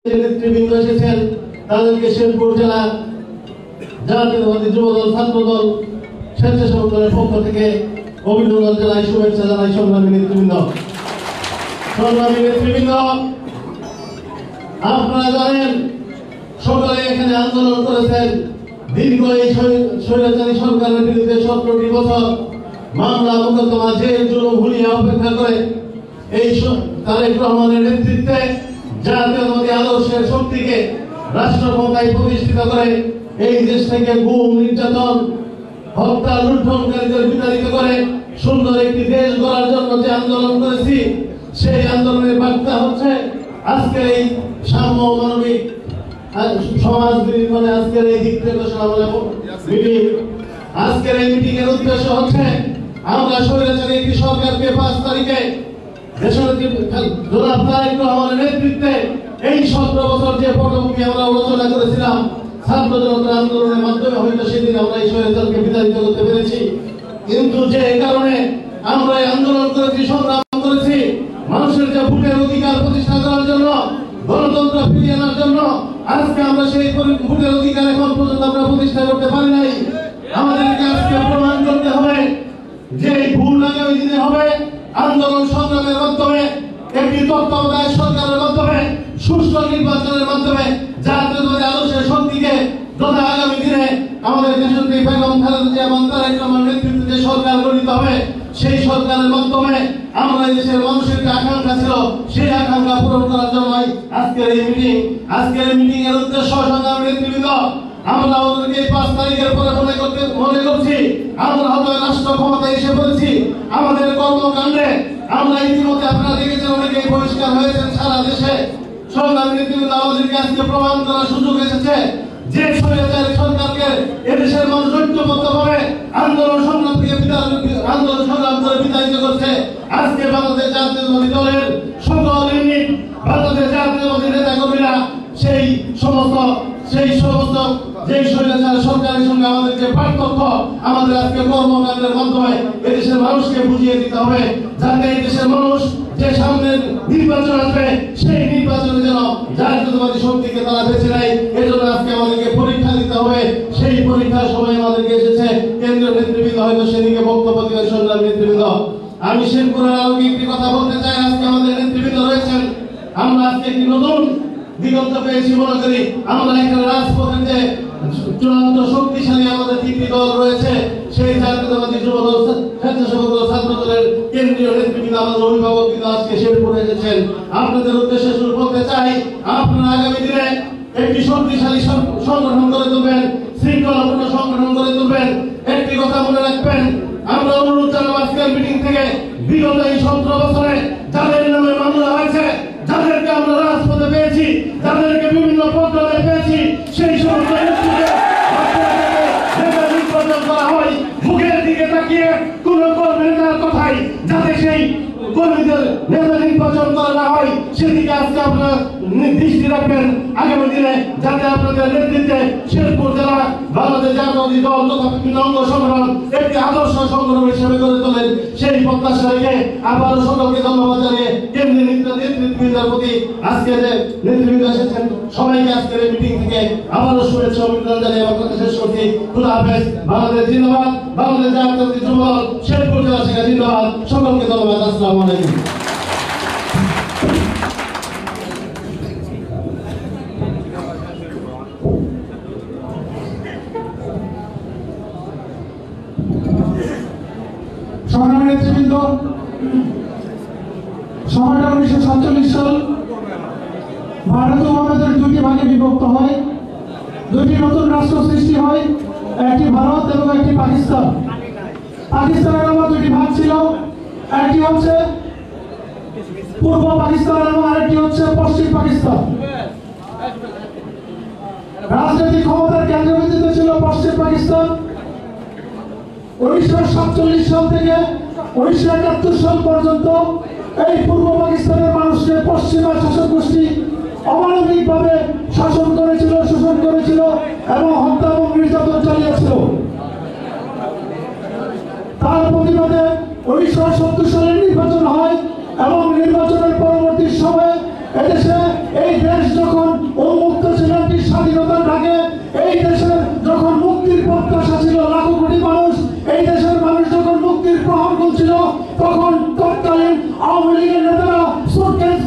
নেতৃবৃন্দ এসেছেন তাদেরকে শেরপুর জেলা জাতীয়তাবাদী যুবদল ছাত্রদল স্বেচ্ছাসেবক দলের পক্ষ থেকে অভিনন্দন জানাই, শুভেচ্ছা জানাই। সংগ্রামী নেতৃবৃন্দ, আপনারা জানেন সকালে এখানে আন্দোলন করেছেন। দীর্ঘ এই স্বৈরাচারী সরকারের বিরুদ্ধে 17টি বছর মামলা মোকদ্দমা জেল জুলুম ভুলিয়ে অপেক্ষা করে এই তারেক রহমানের নেতৃত্বে জাতীয়তাবাদী আদর্শের শক্তিকে রাষ্ট্র ক্ষমতায় প্রতিষ্ঠিত করে এই দেশ থেকে গুম, নির্যাতন, হত্যা, লুণ্ঠনকারীদের বিতাড়িত করে সুন্দর একটি দেশ গড়ার জন্য যে আন্দোলন করেছি, সেই আন্দোলনের বার্তা হচ্ছে আজকের এই সাম্য মানবিক সমাজ মানে আজকের এই দিক থেকে মিটিং। আজকের এই মিটিং এর উদ্দেশ্য হচ্ছে আমরা স্বৈরাচারী একটি সরকারকে 5 তারিখে জনাব তারেক রহমানের নেতৃত্বে এই 17 বছর যে পটভূমি আমরা আলোচনা করেছিলাম ছাত্র জনতার আন্দোলনের মাধ্যমে, হয়তো সেদিন আমরা এই স্বৈরাচারকে বিতাড়িত করতে পেরেছি। কিন্তু যে কারণে আমরা এই আন্দোলন করেছি, সংগ্রাম করেছি, মানুষের যে ভোটের অধিকার প্রতিষ্ঠা করার জন্য, গণতন্ত্র ফিরিয়ে আনার জন্য, আজকে আমরা সেই ভোটের অধিকার এখন পর্যন্ত আমরা প্রতিষ্ঠা করতে পারি নাই। আমাদেরকে আজকে প্রমাণ করতে হবে যে ভুল আগামী দিনে হবে আন্দোলন সংগ্রামের মাধ্যমে, একটি তত্ত্বাবধায়ক সরকারের মাধ্যমে, সুষ্ঠু নির্বাচনের মাধ্যমে জাতীয়তাবাদী আদর্শের শক্তিকে তথা আগামী দিনে আমাদের দেশনেত্রী বেগম খালেদা জিয়া এবং তারেক রহমানের নেতৃত্বে যে সরকার গঠিত হবে, সেই সরকারের মাধ্যমে আমরা দেশের মানুষের যে আকাঙ্ক্ষা ছিল সেই আকাঙ্ক্ষা পূরণ করার জন্যই আজকের এই মিটিং। আজকের এই মিটিং এর উদ্দেশ্য সংগ্রামী নেতৃবৃন্দ, আমরা আমাদেরকে 5 তারিখের পরে মনে করছি আমরা হয়তো রাষ্ট্র ক্ষমতায় এসে পড়েছি। আমাদের কর্মকাণ্ডে আমরা ইতিমধ্যে আপনারা দেখেছেন অনেকেই বহিষ্কার হয়েছেন সারা দেশে। সংগ্রামী নেতৃবৃন্দ, আমাদেরকে আজকে প্রমাণ করার সুযোগ এসেছে যে স্বৈরাচারী সরকারকে এদেশের মানুষ ঐক্যবদ্ধভাবে আন্দোলন সংগ্রাম করে বিতাড়িত করছে। আজকে বাংলাদেশ জাতীয়তাবাদী দলের সকল ইউনিট, বাংলাদেশ জাতীয়তাবাদী নেতা কর্মীরা সেই সমস্ত যেই স্বৈরাচারী সরকারের সঙ্গে আমাদের যে পার্থক্য, আমাদের আজকে কর্মকাণ্ডের মাধ্যমে এদেশের মানুষকে বুঝিয়ে দিতে হবে, যাতে এই দেশের মানুষ যে সামনের নির্বাচন আসবে সেই নির্বাচনে যেন জাতীয়তাবাদী শক্তিকে তারা বেছে নেয়। এজন্য আজকে আমাদেরকে পরীক্ষা দিতে হবে। সেই পরীক্ষার সময় আমাদেরকে এসেছে কেন্দ্রীয় নেতৃবৃন্দ, হয়তো সেদিকে বক্তব্য দিবেন সংগ্রামী নেতৃবৃন্দ। আমি শেরপুরের আলোকে একটি কথা বলতে চাই। আজকে আমাদের নেতৃবৃন্দ রয়েছেন, আমরা আজকে একটি নতুন দিগন্ত পেয়েছি মনে করি। আমরা এখানে রাজপথের যে চূড়ান্ত শক্তিশালী আমাদের 3টি দল রয়েছে, সেই জাতীয়তাবাদী যুবদল, স্বেচ্ছাসেবক দল, ছাত্র দলের কেন্দ্রীয় নেতৃবৃন্দ, আমাদের অভিভাবক কিন্তু আজকে শেরপুরে এসেছেন। আপনাদের উদ্দেশ্যে শুরু করতে চাই, আপনারা আগামী দিনে একটি শক্তিশালী সংগঠন করে তুলবেন, শৃঙ্খলাপূর্ণ সংগঠন করে তুলবেন। একটি কথা মনে রাখবেন, আমরা অনুরোধ জানাবো আজকের মিটিং থেকে বিগত এই 17 বছরে যাদের নামে মামলা হয়েছে, যাদেরকে আমরা রাজপথে পেয়েছি, যাদেরকে বিভিন্ন পর্যায়ে পেয়েছি, সেই সমস্ত নির্বাচন করা হয় মুখের দিকে তাকিয়ে কোন কর্মীর কথাই যাতে সেই কর্মীদের নেতা নির্বাচন করা না হয় সেদিকে আজকে আপনারা দৃষ্টি রাখবেন। আগামী দিনে যাতে আপনাদের নেতৃত্বে শেরপুর জেলা বাংলাদেশ জাতীয়তাবাদী দল তথা বিভিন্ন অঙ্গ সংগঠন একটি আদর্শ সংগঠন হিসেবে গড়ে তোলেন, সেই প্রত্যাশা রেখে আবারও সকলকে ধন্যবাদ জানিয়ে কেন্দ্রীয় নেতৃবৃন্দের প্রতি আজকে যে নেতৃবৃন্দ এসেছেন সবাইকে আজকের এই মিটিং থেকে আবারও শুভেচ্ছা অভিনন্দন জানিয়ে আমার কথা শেষ করছি। খুদা হাফেজ। বাংলাদেশ জিন্দাবাদ, বাংলাদেশ জাতীয়তাবাদী যুবদল শেরপুর জেলা থেকে জিন্দাবাদ। সকলকে ধন্যবাদ। আসসালামু আলাইকুম। সংগ্রামী নেতৃবৃন্দ, সময়টা 1947 সাল। ভারত উপমহাদেশের 2টি ভাগে বিভক্ত হয়, 2টি নতুন রাষ্ট্র সৃষ্টি হয়, একটি ভারত এবং একটি পাকিস্তান। পাকিস্তানের আবার 2টি ভাগ ছিল, একটি হচ্ছে পূর্ব পাকিস্তান এবং আরেকটি হচ্ছে পশ্চিম পাকিস্তান। রাজনৈতিক ক্ষমতার কেন্দ্রবিন্দুতে ছিল পশ্চিম পাকিস্তান। 1947 সাল থেকে 1971 সাল পর্যন্ত এই পূর্ব পাকিস্তানের মানুষকে পশ্চিমা শাসক গোষ্ঠী অমানবিকভাবে শাসন করেছিল, শোষণ করেছিল এবং হত্যা এবং নির্যাতন চালিয়েছিল। তার প্রতিবাদে 1970 সালে নির্বাচন হয় এবং নির্বাচনের পরবর্তী সময়ে এদেশে এই দেশ যখন যখন উন্মুক্ত ছিল, স্বাধীনতার আগে এই দেশের যখন মুক্তির প্রত্যাশা ছিল লাখো কোটি মানুষ, এই দেশের মানুষ যখন মুক্তির প্রহর করছিল, তখন তৎকালীন আওয়ামী লীগের নেতারা সুটকেস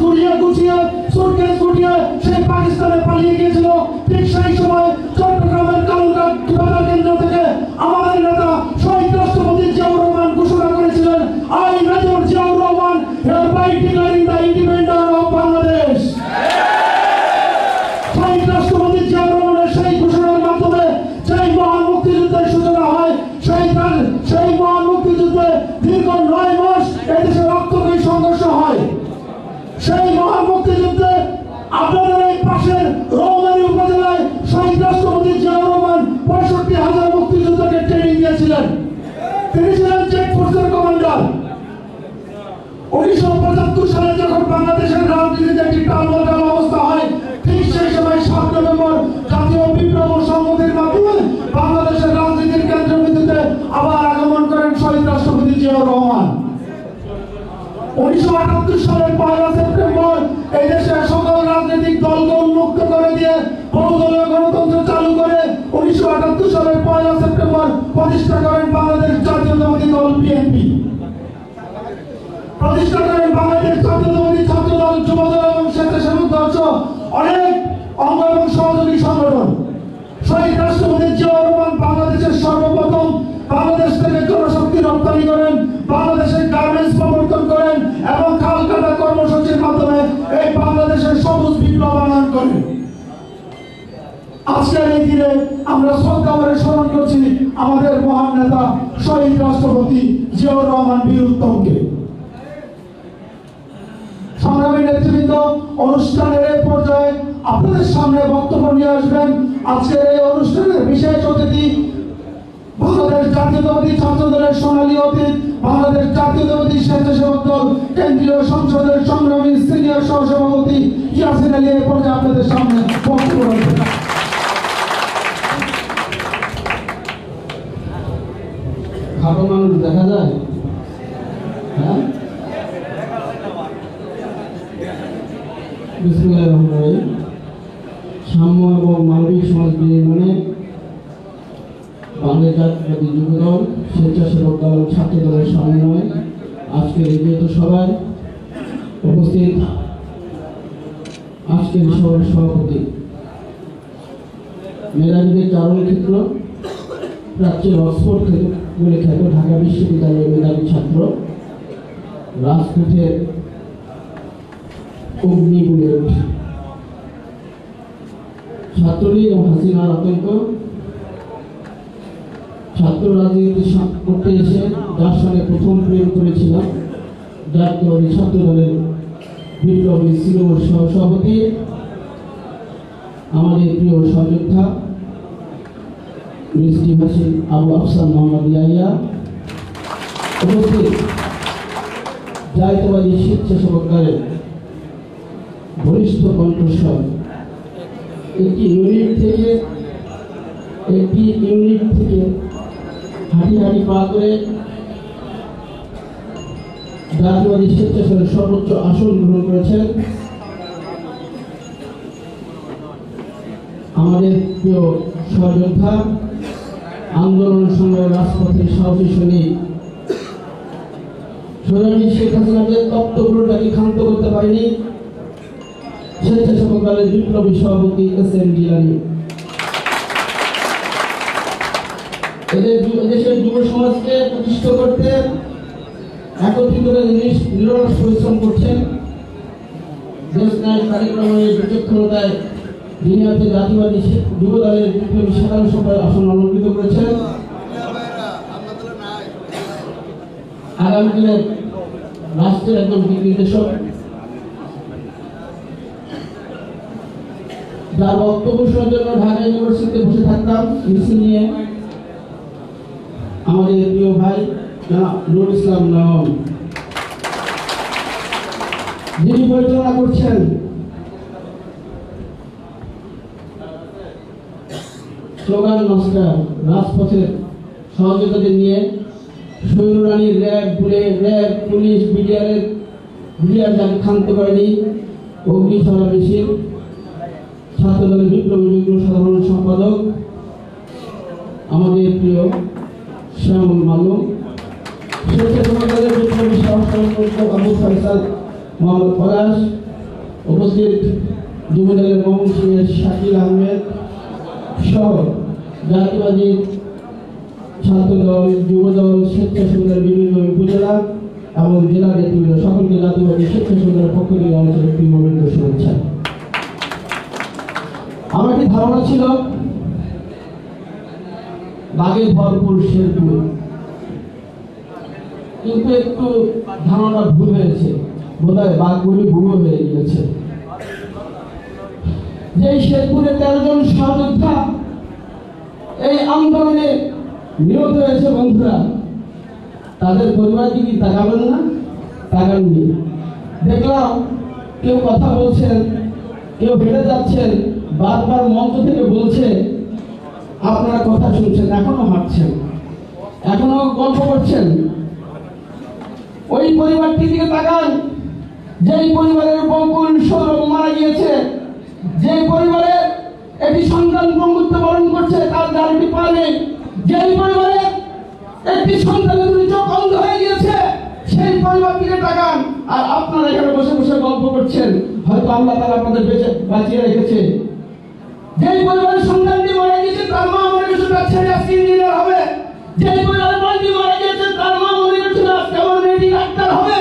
গুটিয়ে সেই পাকিস্তানে পালিয়ে গিয়েছিল। ঠিক সেই সময় চট্টগ্রামের কালুরঘাট বাজার কেন্দ্র থেকে আমাদের নেতা শহীদ রাষ্ট্রপতি জিয়াউর রহমান ঘোষণা করেছিলেন, I major Ziaur Rahman hereby declaring the independence of Bangladesh। শহীদ রাষ্ট্রপতি জিয়াউর রহমানের সেই ঘোষণার মাধ্যমে সেই মহান মুক্তিযুদ্ধের সূচনা হয়। সেই মহান মুক্তিযুদ্ধে দীর্ঘ 9 মাস এদেশে রক্তক্ষয়ী সংঘর্ষ হয়। সেই মহান মুক্তিযুদ্ধে আপনাদের এই পাশের রৌমারী উপজেলায় শহীদ রাষ্ট্রপতি জিয়াউর রহমান 65,000 মুক্তিযোদ্ধাকে ট্রেনিং দিয়েছিলেন। তিনি ছিলেন জেড ফোর্সের কমান্ডার। 1975 সালে যখন বাংলাদেশের রাজনীতিতে একটি টালমাটাল অবস্থা হয়, ঠিক সেই সময় 7 নভেম্বর জাতীয় বিপ্লব ও সংহতির মাধ্যমে বাংলাদেশের রাজনীতির কেন্দ্রবিন্দুতে আবার আগমন করেন শহীদ রাষ্ট্রপতি জিয়াউর রহমান। 1978 সালের 1 সেপ্টেম্বর এই দেশের সকল রাজনৈতিক দলকে উন্মুক্ত করে দিয়ে বহুদলীয় গণতন্ত্র চালু করে 1978 সালের 1 সেপ্টেম্বর প্রতিষ্ঠা করেন বাংলাদেশ জাতীয়তাবাদী দল বিএনপি। প্রতিষ্ঠা করেন বাংলাদেশ জাতীয়তাবাদী ছাত্র দল, যুব দল এবং স্বেচ্ছাসেবক দল সহ অনেক অঙ্গ এবং সহযোগী সংগঠন। শহীদ রাষ্ট্রপতি জিয়াউর রহমান বাংলাদেশের সর্বপ্রথম বাংলাদেশ থেকে জনশক্তি রপ্তানি করেন, বাংলাদেশের গার্মেন্টস প্রবর্তন করেন এবং খাল কাটা কর্মসূচির মাধ্যমে এই বাংলাদেশের সবুজ বিপ্লব আনয়ন করেন। আজকের এই দিনে আমরা শ্রদ্ধা ভরে স্মরণ করছি আমাদের মহান নেতা শহীদ রাষ্ট্রপতি জিয়াউর রহমান বীর উত্তমকে। সংগ্রামী নেতৃবৃন্দ, অনুষ্ঠানের এই পর্যায়ে আপনাদের সামনে বক্তব্য নিয়ে আসবেন আজকের এই অনুষ্ঠানের বিশেষ অতিথি, বাংলাদেশ জাতীয়তাবাদী ছাত্র দলের সোনালী অতীত, বাংলাদেশ জাতীয়তাবাদী স্বেচ্ছাসেবক দল কেন্দ্রীয় সংসদের সংগ্রামী সিনিয়র সহসভাপতি ইয়াসিন আলী এই পর্যায়ে আপনাদের সামনে বক্তব্য রাখবেন। খাটো মানুষ দেখা যায়, হ্যাঁ? বিসমিল্লাহির রহমানির রহিম। সাম্য এবং মানবিক সমাজ নির্মাণে বাংলাদেশ জাতীয়তাবাদী যুব দল, স্বেচ্ছাসেবক দল, ছাত্র দলের সমন্বয়ে আজকের এই সভায় উপস্থিত আজকের সভার সভাপতি মেধাবীদের চারণ ক্ষেত্র, প্রাচ্যের অক্সফোর্ড বলে খ্যাত ঢাকা বিশ্ববিদ্যালয়ের মেধাবী ছাত্র, রাজপথের অগ্নি বুলেট, ছাত্রলীগ এবং হাসিনার আতঙ্ক, ছাত্র রাজনীতি করতে এসে যার সঙ্গে প্রথম প্রেম করেছিলাম, জাতীয়তাবাদী ছাত্র দলের বিপ্লবী তৃণমূল সহসভাপতি, আমাদের প্রিয় সহযোদ্ধা মিষ্টি ভাষী আবু আফসান মোহাম্মদ ইয়াহিয়া, উপস্থিত জাতীয়তাবাদী স্বেচ্ছাসেবক দলের বরিষ্ঠ কণ্ঠস্বর, একটি ইউনিট থেকে হাঁটি পা করে জাতীয়বাদী স্বেচ্ছাসেবকের সর্বোচ্চ আসন গ্রহণ করেছেন আমাদের প্রিয় সহযোদ্ধা, আন্দোলন সংগ্রামের রাজপথের সাহসী সৈনিক, সোনালী শেখ হাসিনাকে তপ্তগুলোটাকে ক্ষান্ত করতে পারেনি স্বেচ্ছাসেবক দলের বিপ্লবী সভাপতি এস.এম. জিলানী। এদেশের যুব সমাজকে প্রতিষ্ঠা করতে একত্রিত নিরলস পরিশ্রম করছেন। দেশ নায়ক তারেক রহমানের বিচক্ষণতায় যিনি হচ্ছে জাতীয়বাদী যুব দলের বিপ্লবী সাধারণ সভায় আসন অলঙ্কৃত করেছেন। আগামী দিনে রাষ্ট্রের একজন দিক নির্দেশক, যার বক্তব্য শোনার জন্য ঢাকা ইউনিভার্সিটিতে বসে থাকতাম মিছিল নিয়ে, আমাদের প্রিয় ভাই নুরুল ইসলাম নয়ন, যিনি পরিচালনা করছেন স্লোগান মাস্টার, রাজপথের সহযোগিতাদের নিয়ে সৈন্যরানীর র্যাব, পুলিশ, বিডিআর যাকে ক্ষান্ত করেনি, অগ্নিছড়া মিছিল, ছাত্রদলের বিপ্লবী যুগ্ম সাধারণ সম্পাদক আমাদের প্রিয় শ্যামল মালুম, স্বেচ্ছাসেবক দলের বিপ্লবী সহ-সভাপতি আবু ফয়সাল মোহাম্মদ পলাশ, উপস্থিত যুবদলের ময়মনসিংহের শাকিল আহমেদ সহ জাতীয়বাদী ছাত্রদল, যুবদল, স্বেচ্ছাসেবকের বিভিন্ন উপজেলা এবং জেলা নেতৃবৃন্দ সকলকে জাতীয়বাদী স্বেচ্ছাসেবকের পক্ষ থেকে আন্তরিক প্রিয়বৃন্দ শুভেচ্ছা। আমার একটি ধারণা ছিল বাঘে ভরপুর শেরপুর, কিন্তু একটু ধারণা ভুল হয়েছে, বোধহয় বাঘগুলি বুড়ো হয়ে গিয়েছে। যে শেরপুরে 13 জন সহযোদ্ধা এই আন্দোলনে নিহত হয়েছে বন্ধুরা, তাদের পরিবার কি তাকাবেন না? তাকাননি। দেখলাম কেউ কথা বলছেন, কেউ হেঁটে যাচ্ছেন, বারবার মঞ্চ থেকে বলছে আপনারা কথা শুনছেন, এখনো হাঁটছেন, এখনো গল্প করছেন। ওই পরিবারটির দিকে তাকান, যেই পরিবারের বকুল সৌরভ মারা গিয়েছে, যে পরিবারের একটি সন্তান বঙ্গুত্ব বরণ করছে, তার গাড়িটি পা নেই, যেই পরিবারের একটি সন্তানের দুই চোখ অন্ধ হয়ে গিয়েছে, সেই পরিবারটিকে তাকান। আর আপনারা এখানে বসে বসে গল্প করছেন, হয়তো আল্লাহ তাআলা আপনাদের বাঁচিয়ে রেখেছে। যেই পরিবারের সন্তানটি মারা গিয়েছে, তার মা মনে করছিল ছেলে আজকে ইঞ্জিনিয়ার হবে। যেই পরিবারের বোনটি মারা গিয়েছে, তার মা মনে করছিল আজকে আমার মেয়েটি ডাক্তার হবে।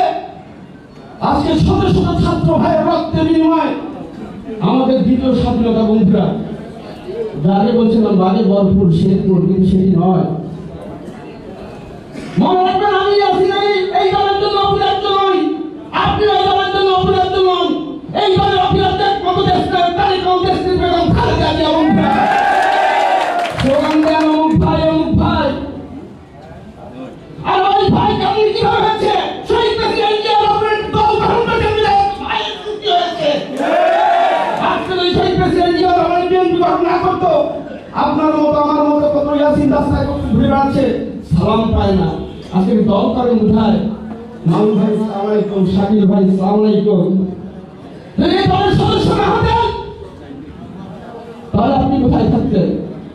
আজকে শত শত ছাত্র ভাইয়ের রক্তের বিনিময়ে আমাদের দ্বিতীয় স্বাধীনতা বন্ধুরা। যাকে বলছিলাম বাঘে ভরপুর শেরপুর, কিন্তু সেটি নয়। মনে রাখবেন, আমি আছি এই দলের জন্য অপরাধ নই, আপনি এই দলের জন্য অপরাধ নন। এই দলের অপরাধের কত দেশ তারিখ দেশ বেগম খালেদা জিয়া বন্ধুরা স্লোগান দেন অমুক ভাই অমুক ভাই। আর ওই ভাই কেমন কিভাবে হয়েছে? শহীদ প্রেসিডেন্ট জিয়ার অপরাধ দল গঠন করতে মিলে ভাইয়ের সৃষ্টি হয়েছে। আজকে ওই শহীদ প্রেসিডেন্ট জিয়ার অপরাধ বিএনপি গঠন না করতো, আপনার মতো আমার মতো কত ইয়াসিন রাস্তায় ঘুরে বেড়াচ্ছে, সালাম পায় না। আজকে দল করেন কোথায়? মামুন ভাই সালাম আলাইকুম, শাকিল ভাই সালাম আলাইকুম। যদি দলের সদস্য না হতেন তাহলে আপনি কোথায় থাকতেন?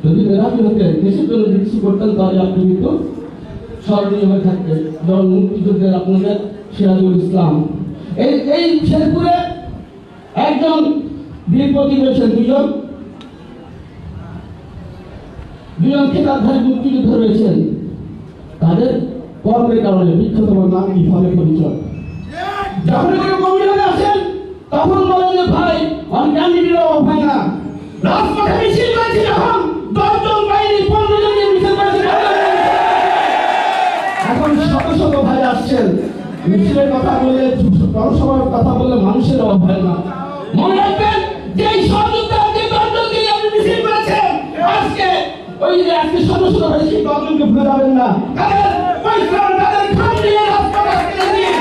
যদি মেধাবী হতেন, দেশের জন্য কিছু করতেন, তাহলে আপনি কিন্তু স্মরণীয় হয়ে থাকতেন। যেমন মুক্তিযুদ্ধের আপনাদের সিরাজুল ইসলাম, এই শেরপুরে একজন বীর প্রতীক রয়েছেন, দুজন খেতাবধারী মুক্তিযুদ্ধ রয়েছেন। তাদের কর্মের কারণে বিখ্যাত নাম কি ফলে পরিচয়। যখন কোনো কমিশনে আসেন তখন বলেন যে ভাই আমার ক্যান্ডিডেটের অভাব হয় না। রাজপথে মিছিল করেছি, যখন 10 জন বাইরে 15 জন মিছিল করেছি। এখন শত শত ভাই আসছেন, মিছিলের কথা বলে, জনসভার কথা বলে মানুষের অভাব হয় না। মনে রাখবেন, যে সহযোগিতা যে 10 জনকে আপনি মিছিল করেছেন, আজকে ওই যে আজকে শত শত ভাই সেই 10 জনকে ভুলে যাবেন না। তাদের পয়সা, তাদের খাম দিয়ে রাজপথে আসতে দিয়ে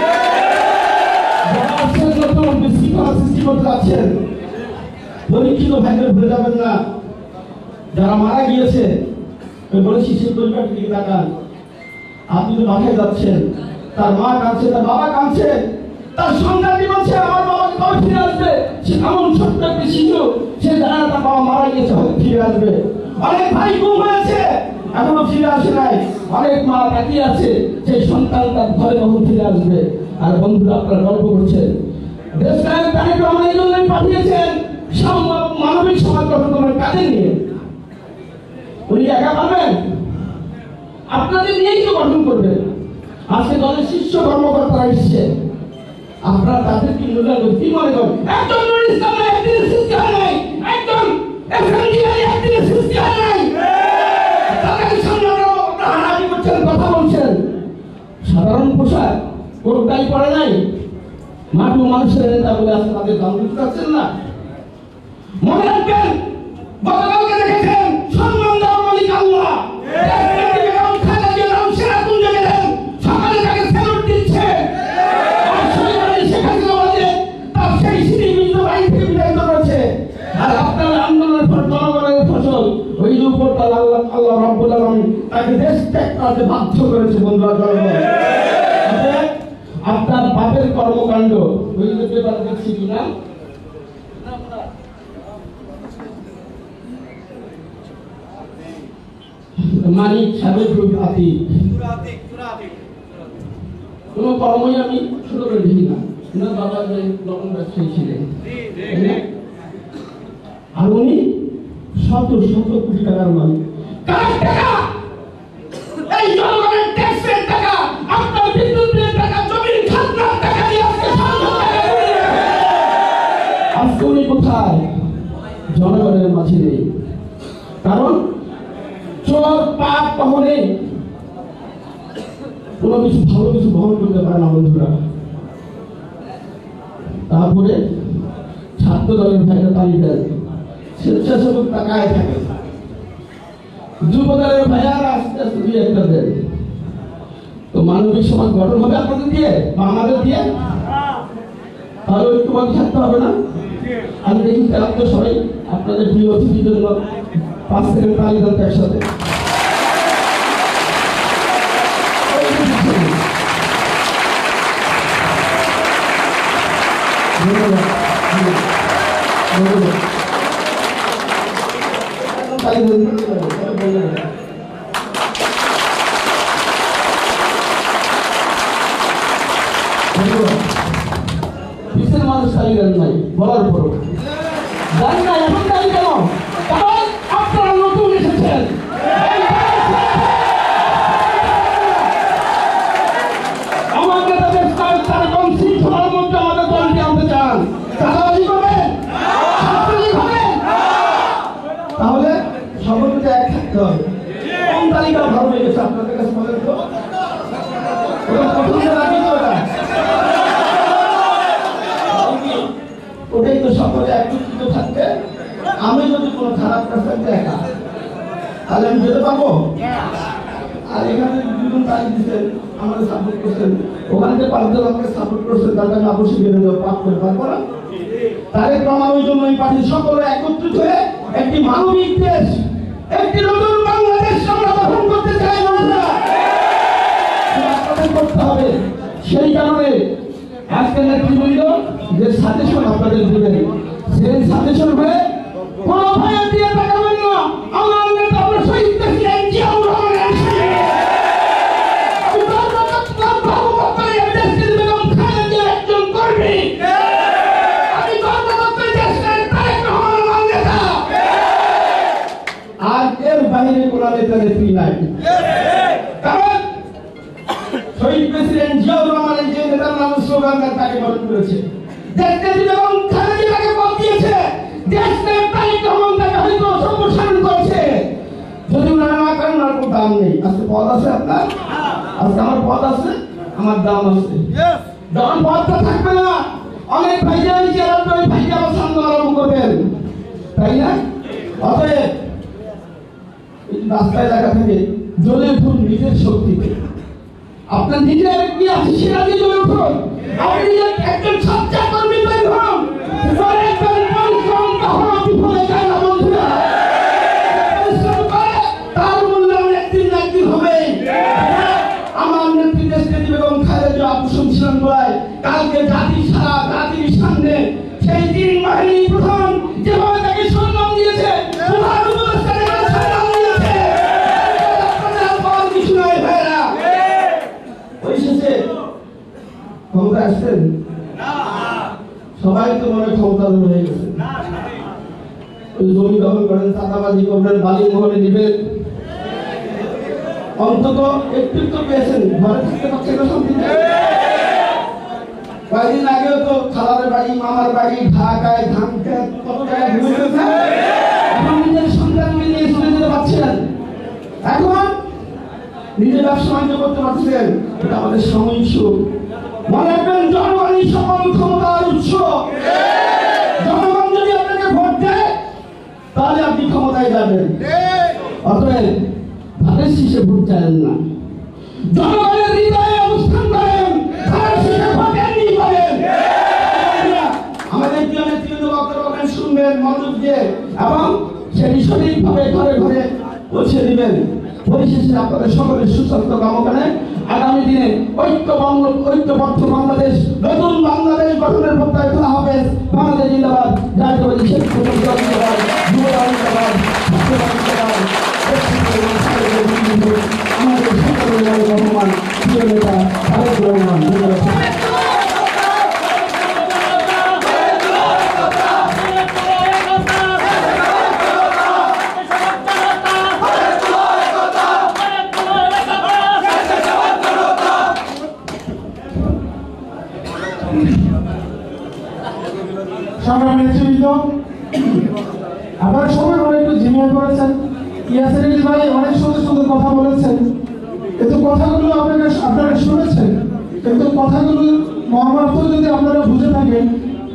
সৃষ্টি করতে যাচ্ছেন। পরীক্ষিত ভাইদের ভুলে যাবেন না। যারা মারা গিয়েছে, বলেছি সেই পরিবারটির দিকে তাকান। আপনি তো বাসায় যাচ্ছেন, তার মা কাঁদছে, তার বাবা কাঁদছে, তার সন্তানটি বলছে আমার বাবাকে কবে ফিরে আসবে। সে এমন ছোট্ট একটি শিশু, সে জানে না তার বাবা মারা গিয়েছে, হয়তো ফিরে আসবে। অনেক ভাই গুম হয়েছে, এখনো ফিরে আসে নাই। অনেক মা তাকিয়ে আছে, সেই সন্তান তার ঘরে কখন ফিরে আসবে। আর বন্ধুরা, আপনারা গল্প করছেন, দেশনায়ক তারেক রহমান এই জন্যই পাঠিয়েছেন মানবিক সমাজ গঠন করার কাজে নিয়ে। উনি একা পাবেন? আপনাদের নিয়েই তো গঠন করবেন। আজকে দলের শীর্ষ কর্মকর্তারা এসছে, আপনারা তাদের কি কি মনে করেন? একজন নুরুল ইসলামের একদিনের সৃষ্টি হয় নাই, একজন এফএনজিআর একদিনের সৃষ্টি হয় নাই। তাদের সামনে আপনারা হানাহানি করছেন, কথা বলছেন। সাধারণ পোশাক কোনটাই পড়ে নাই, মাটু মানুষের নেতা বলে আজকে তাদের দাম দিতে পারছেন না। মনে রাখবেন, গতকালকে দেখেছেন সম্মান দেওয়ার মালিক আল্লাহ। সকালে তাকে স্যালুট দিচ্ছে, আর শনিবারে সেখানে তার সেই স্মৃতিবিদ্ধ বাড়ি থেকে বিদায়িত করেছে। আর আপনার আন্দোলনের ফল, জনগণের ফসল, ওই উপর তার আল্লাহ রাব্বুল আলামিন তাকে দেশ ত্যাগ করতে বাধ্য করেছে। বন্ধুরা, জনগণ আপনার পাপের কর্মকাণ্ড ওই পেপারে দেখছি কিনা, মানিক সাহেবের আতিক কোনো কর্মই আমি ছোট করে দেখি না। ওনার বাবা যে লবণ ব্যবসায়ী ছিলেন, আর উনি শত শত কোটি টাকার মালিক। কার টাকা? এই জনগণের ট্যাক্সের টাকা, আপনার বিদ্যুৎ বিলের টাকা, জমির খাজনার টাকা দিয়ে আজকে উনি কোথায়? জনগণের মাঝে নেই। কারণ চোর পাপ কখনে কোনো কিছু ভালো কিছু বহন করতে পারে না বন্ধুরা। তারপরে ছাত্র দলের ভাইরা তালি দেন, স্বেচ্ছাসেবক টাকায় থাকে, যুব দলের ভাইয়ারা আস্তে আস্তে দুই একটা দেন। তো মানবিক সমাজ গঠন হবে আপনাদের দিয়ে বা আমাদের দিয়ে? তাহলে ঐক্যবদ্ধ থাকতে হবে না? আমি দেখি খেলাম তো সবাই আপনাদের প্রিয় অতিথির জন্য 5 সেকেন্ড তালি দেন একসাথে। পিছের মানুষ তালি দেন নাই বলার পর জানি না এখন তালি কেন? কারণ আপনারা নতুন এসেছেন। আমার নেতাদের তারা কম শৃঙ্খলার মধ্যে আমাদের দলকে আনতে চান। চাঁদাবাজি করবেন? তাহলে সকলকে এক থাকতে হবে। কম তালিকা ভালো হয়ে গেছে আপনাদের কাছে বলেন তো? ওটাই তো সকলে একত্রিত থাকবে। আমি যদি কোনো খারাপ কাজ করতে একা, তাহলে আমি যেতে পারবো? আর এখানে দুজন তারিখ দিচ্ছেন, আমাদের সাপোর্ট করছেন, ওখান থেকে 5 জন আমাকে সাপোর্ট করছেন, তাদের আমি অবশ্যই বেরো দেবো, পাপ করে পারবো না। তার প্রমাণ ওই জন্য এই পার্টির সকলে একত্রিত হয়ে একটি মানবিক দেশ, একটি নতুন বাংলাদেশ আমরা গঠন করতে চাই। আপনাদের করতে হবে। সেই কারণে আজকের নেতৃবৃন্দ যে সাজেশন আপনাদের দেবেন, সেই সাজেশন হয়ে কোন ভয় দিয়ে তাকাবেন না। আমার নেতা আমরা শহীদ প্রেসিডেন্ট জিয়াউর রহমানের একজন কর্মী। আমি আর এর বাইরে কোন নেতা নেত্রী নাই। কারণ শহীদ প্রেসিডেন্ট জিয়াউর রহমানের যে নেতার নাম স্লোগান তাকে বরণ করেছে, দেশনেত্রী বেগম খালেদা জিয়াকে পদ দিয়েছে, দেশনেত্রী তারেক রহমান তাকে হয়তো সম্প্রসারণ করেছে। যদি ওনারা না করেন ওনার কোনো দাম নেই। আজকে পদ আছে আপনার, আজকে আমার পদ আছে, আমার দাম আছে। যখন পদটা থাকবে না, অনেক ভাইরা নিজেরা ওই ভাইকে আবার সামনে আরম্ভ করবেন, তাই না? অতএব রাস্তায় লেখা থাকে জ্বলে উঠুন নিজের শক্তিতে। আপনার নিজের কি আছে সেটা দিয়ে জ্বলে উঠুন। আপনি একজন সচ্চা কর্মী তৈরি হন, বিফলে যায় না বন্ধুরা। তার মূল্যায়ন একদিন না একদিন হবে। আমার নেত্রী দেশনেত্রী বেগম খালেদা জিয়া অবসর ছিলেন বলে কালকে জাতির সারা জাতির সামনে সেই 3 বাহিনী প্রধান যেভাবে তাকে সম্মান দিয়েছে, প্রধান উপদেষ্টা সম্মান দিয়েছে, কিছু নয় ভাইরা। ওই শেষে ক্ষমতা আসছেন সবাই তো মনে ক্ষমতা হয়ে গেছে। ওই জমি দখল করেন, চাঁদাবাজি করবেন, বালি মহলে নিবেন, অন্তত একটু তো পেয়েছেন, ঘরে থাকতে পারছেন না শান্তিতে। কয়েকদিন আগেও তো খালাদের বাড়ি, মামার বাড়ি, ঢাকায় ধান খেত কত জায়গায় ঘুরে গেছে। এখন নিজের সন্তানকে নিয়ে চলে যেতে পারছেন, এখন নিজের ব্যবসা বাণিজ্য করতে পারছেন। এটা আমাদের সাময়িক সুখ। মনে রাখবেন জনগণই সকল ক্ষমতার উৎস। জনগণ যদি আপনাকে ভোট দেয় তাহলে আপনি ক্ষমতায় যাবেন। অতএব ধানের শীষে ভোট চাইলেন না, জনগণের হৃদয়ে অবস্থান করেন, ধানের শীষে ভোট এমনি করেন। আমাদের প্রিয় নেতৃবৃন্দ বক্তব্য শুনবেন মনোযোগ দিয়ে এবং সেটি সঠিকভাবে ঘরে ঘরে পৌঁছে দিবেন। পরিশেষে আপনাদের সকলের সুস্বাস্থ্য কামনা, আগামী দিনে ঐক্যবদ্ধ বাংলাদেশ, নতুন বাংলাদেশ গঠনের প্রত্যয় খোলা হবে। বাংলাদেশ জিন্দাবাদ, জাতীয়বাদী শেখ মুজিবুর রহমান জিন্দাবাদ, যুবদল জিন্দাবাদ, ছাত্রদল জিন্দাবাদ। আবার সবাই একটু ঝিমিয়ে পড়েছেন। ইয়াসির আলী ভাই অনেক সুন্দর সুন্দর কথা বলেছেন, কিন্তু কথাগুলো আপনারা শুনেছেন, কিন্তু কথাগুলোর মর্মার্থ যদি আপনারা বুঝে থাকেন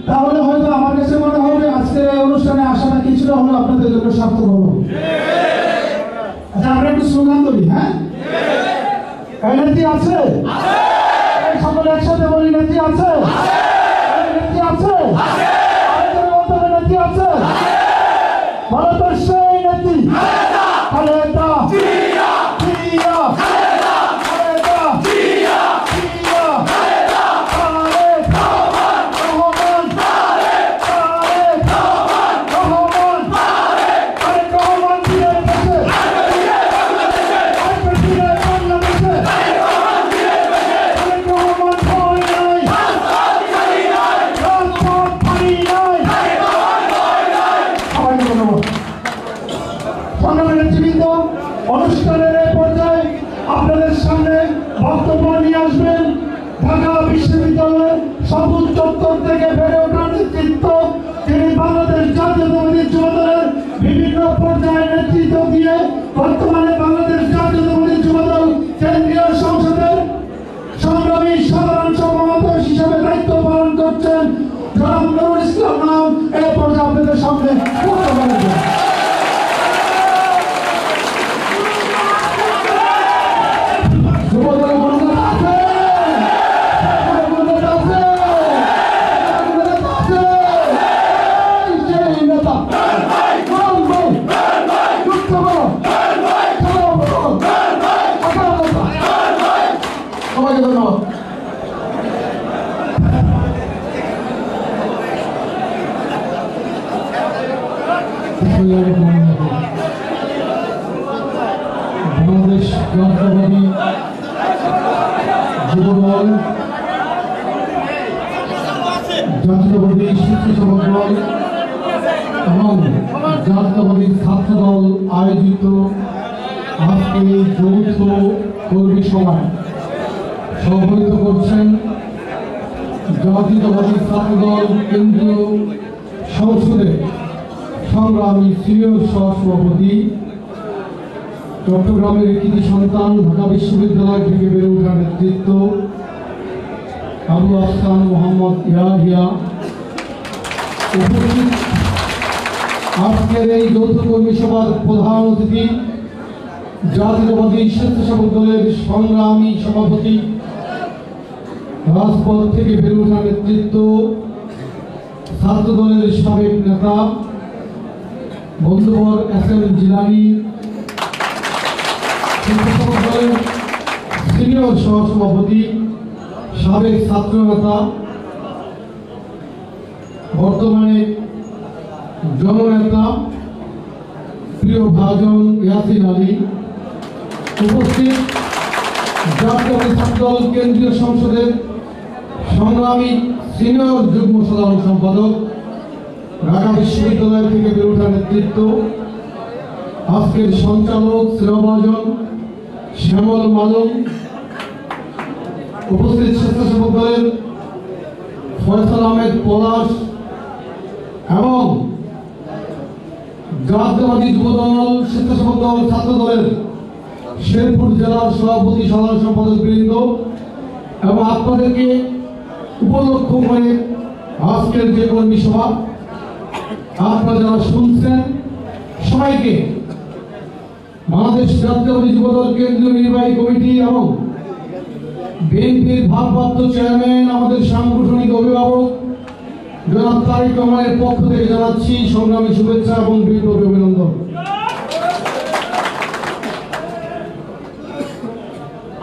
তাহলে হয়তো আমার কাছে মনে হবে আজকের এই অনুষ্ঠানে আসাটা কিছুটা হলেও আপনাদের জন্য সার্থক হবে। আচ্ছা, আমরা একটু স্লোগান করি। হ্যাঁ, এনার্জি আছে? সকলে একসাথে বলি, এনার্জি আছে? এনার্জি আছে? এনার্জি আছে? ভারতবর্ষে এনার্জি খালেদা জিয়া, জিয়া খালেদা, খালেদা জিয়া, জিয়া খালেদা, তারেক রহমান, রহমান তারেক, তারেক রহমান, রহমান তারেক, তারেক রহমান জিয়ার দেশে, তারেক জিয়ার বাংলাদেশে, তারেক রহমান জিয়ার দেশে, তারেক রহমান ভয় নাই, রাজপথ খালি নাই, রাজপথ খালি নাই, তারেক রহমান ভয় নাই। সবাইকে ধন্যবাদ। সংগ্রামের নেতৃবৃন্দ, অনুষ্ঠানের এই পর্যায়ে আপনাদের সামনে বক্তব্য নিয়ে আসবেন ঢাকা বিশ্ববিদ্যালয়ের সবুজ চত্বর থেকে বেড়ে ওঠা নেতৃত্ব, তিনি বাংলাদেশ জাতীয়তাবাদী যুবদলের বিভিন্ন পর্যায়ে নেতৃত্ব দিয়ে বর্তমানে বাংলাদেশ জাতীয়তাবাদী যুবদল কেন্দ্রীয় সংসদের সংগ্রামী সাধারণ সম্পাদক হিসেবে দায়িত্ব পালন করছেন জনাব নুরুল ইসলাম নাম এই পর্যায়ে আপনাদের সামনে বক্তব্য রাখবেন। বাংলাদেশ জাতীয়তাবাদী যুবদল, জাতীয়তাবাদী স্বেচ্ছাসেবক দল এবং জাতীয়তাবাদী ছাত্রদল আয়োজিত আজকের এই যৌথ কর্মী সভায় সভাপতিত্ব করছেন জাতীয়তাবাদী ছাত্রদল কেন্দ্রীয় সংসদের সংগ্রামী সিনিয়র সহসভাপতি, চট্টগ্রামের কৃতি সন্তান, ঢাকা বিশ্ববিদ্যালয় থেকে বেড়ে ওঠা নেতৃত্ব আবু আহসান মোহাম্মদ ইয়াহিয়া, উপস্থিত আজকের এই যৌথ কর্মী সভার প্রধান অতিথি জাতীয়তাবাদী স্বেচ্ছাসেবক দলের সংগ্রামী সভাপতি, রাজপথ থেকে বেড়ে ওঠা নেতৃত্ব, ছাত্র দলের সাবেক নেতা বন্ধুবর এস.এম. জিলানী, স্বেচ্ছাসেবক দলের সিনিয়র সহসভাপতি, সাবেক ছাত্র নেতা, বর্তমানে জননেতা প্রিয় ভাজন ইয়াসিন আলী, উপস্থিত জাতীয়তাবাদী ছাত্রদল কেন্দ্রীয় সংসদের সংগ্রামী সিনিয়র যুগ্ম সাধারণ সম্পাদক, ঢাকা বিশ্ববিদ্যালয় থেকে বেড়ে ওঠা নেতৃত্ব, আজকের সঞ্চালক শ্রেয়ভাজন শ্যামল মালম, উপস্থিত স্বেচ্ছাসেবক দলের ফয়সাল আহমেদ পলাশ এবং জাতীয়তাবাদী যুবদল, স্বেচ্ছাসেবক দল, ছাত্র দলের শেরপুর জেলার সভাপতি, সাধারণ সম্পাদক বৃন্দ এবং আপনাদেরকে উপলক্ষ করে আজকের যে কর্মী সভা আপনারা যারা শুনছেন সবাইকে বাংলাদেশ জাতীয়তাবাদী যুবদল কেন্দ্রীয় নির্বাহী কমিটি এবং বিএনপির ভারপ্রাপ্ত চেয়ারম্যান, আমাদের সাংগঠনিক অভিভাবক জনাব তারেক রহমানের পক্ষ থেকে জানাচ্ছি সংগ্রামী শুভেচ্ছা এবং বিপ্লবী অভিনন্দন।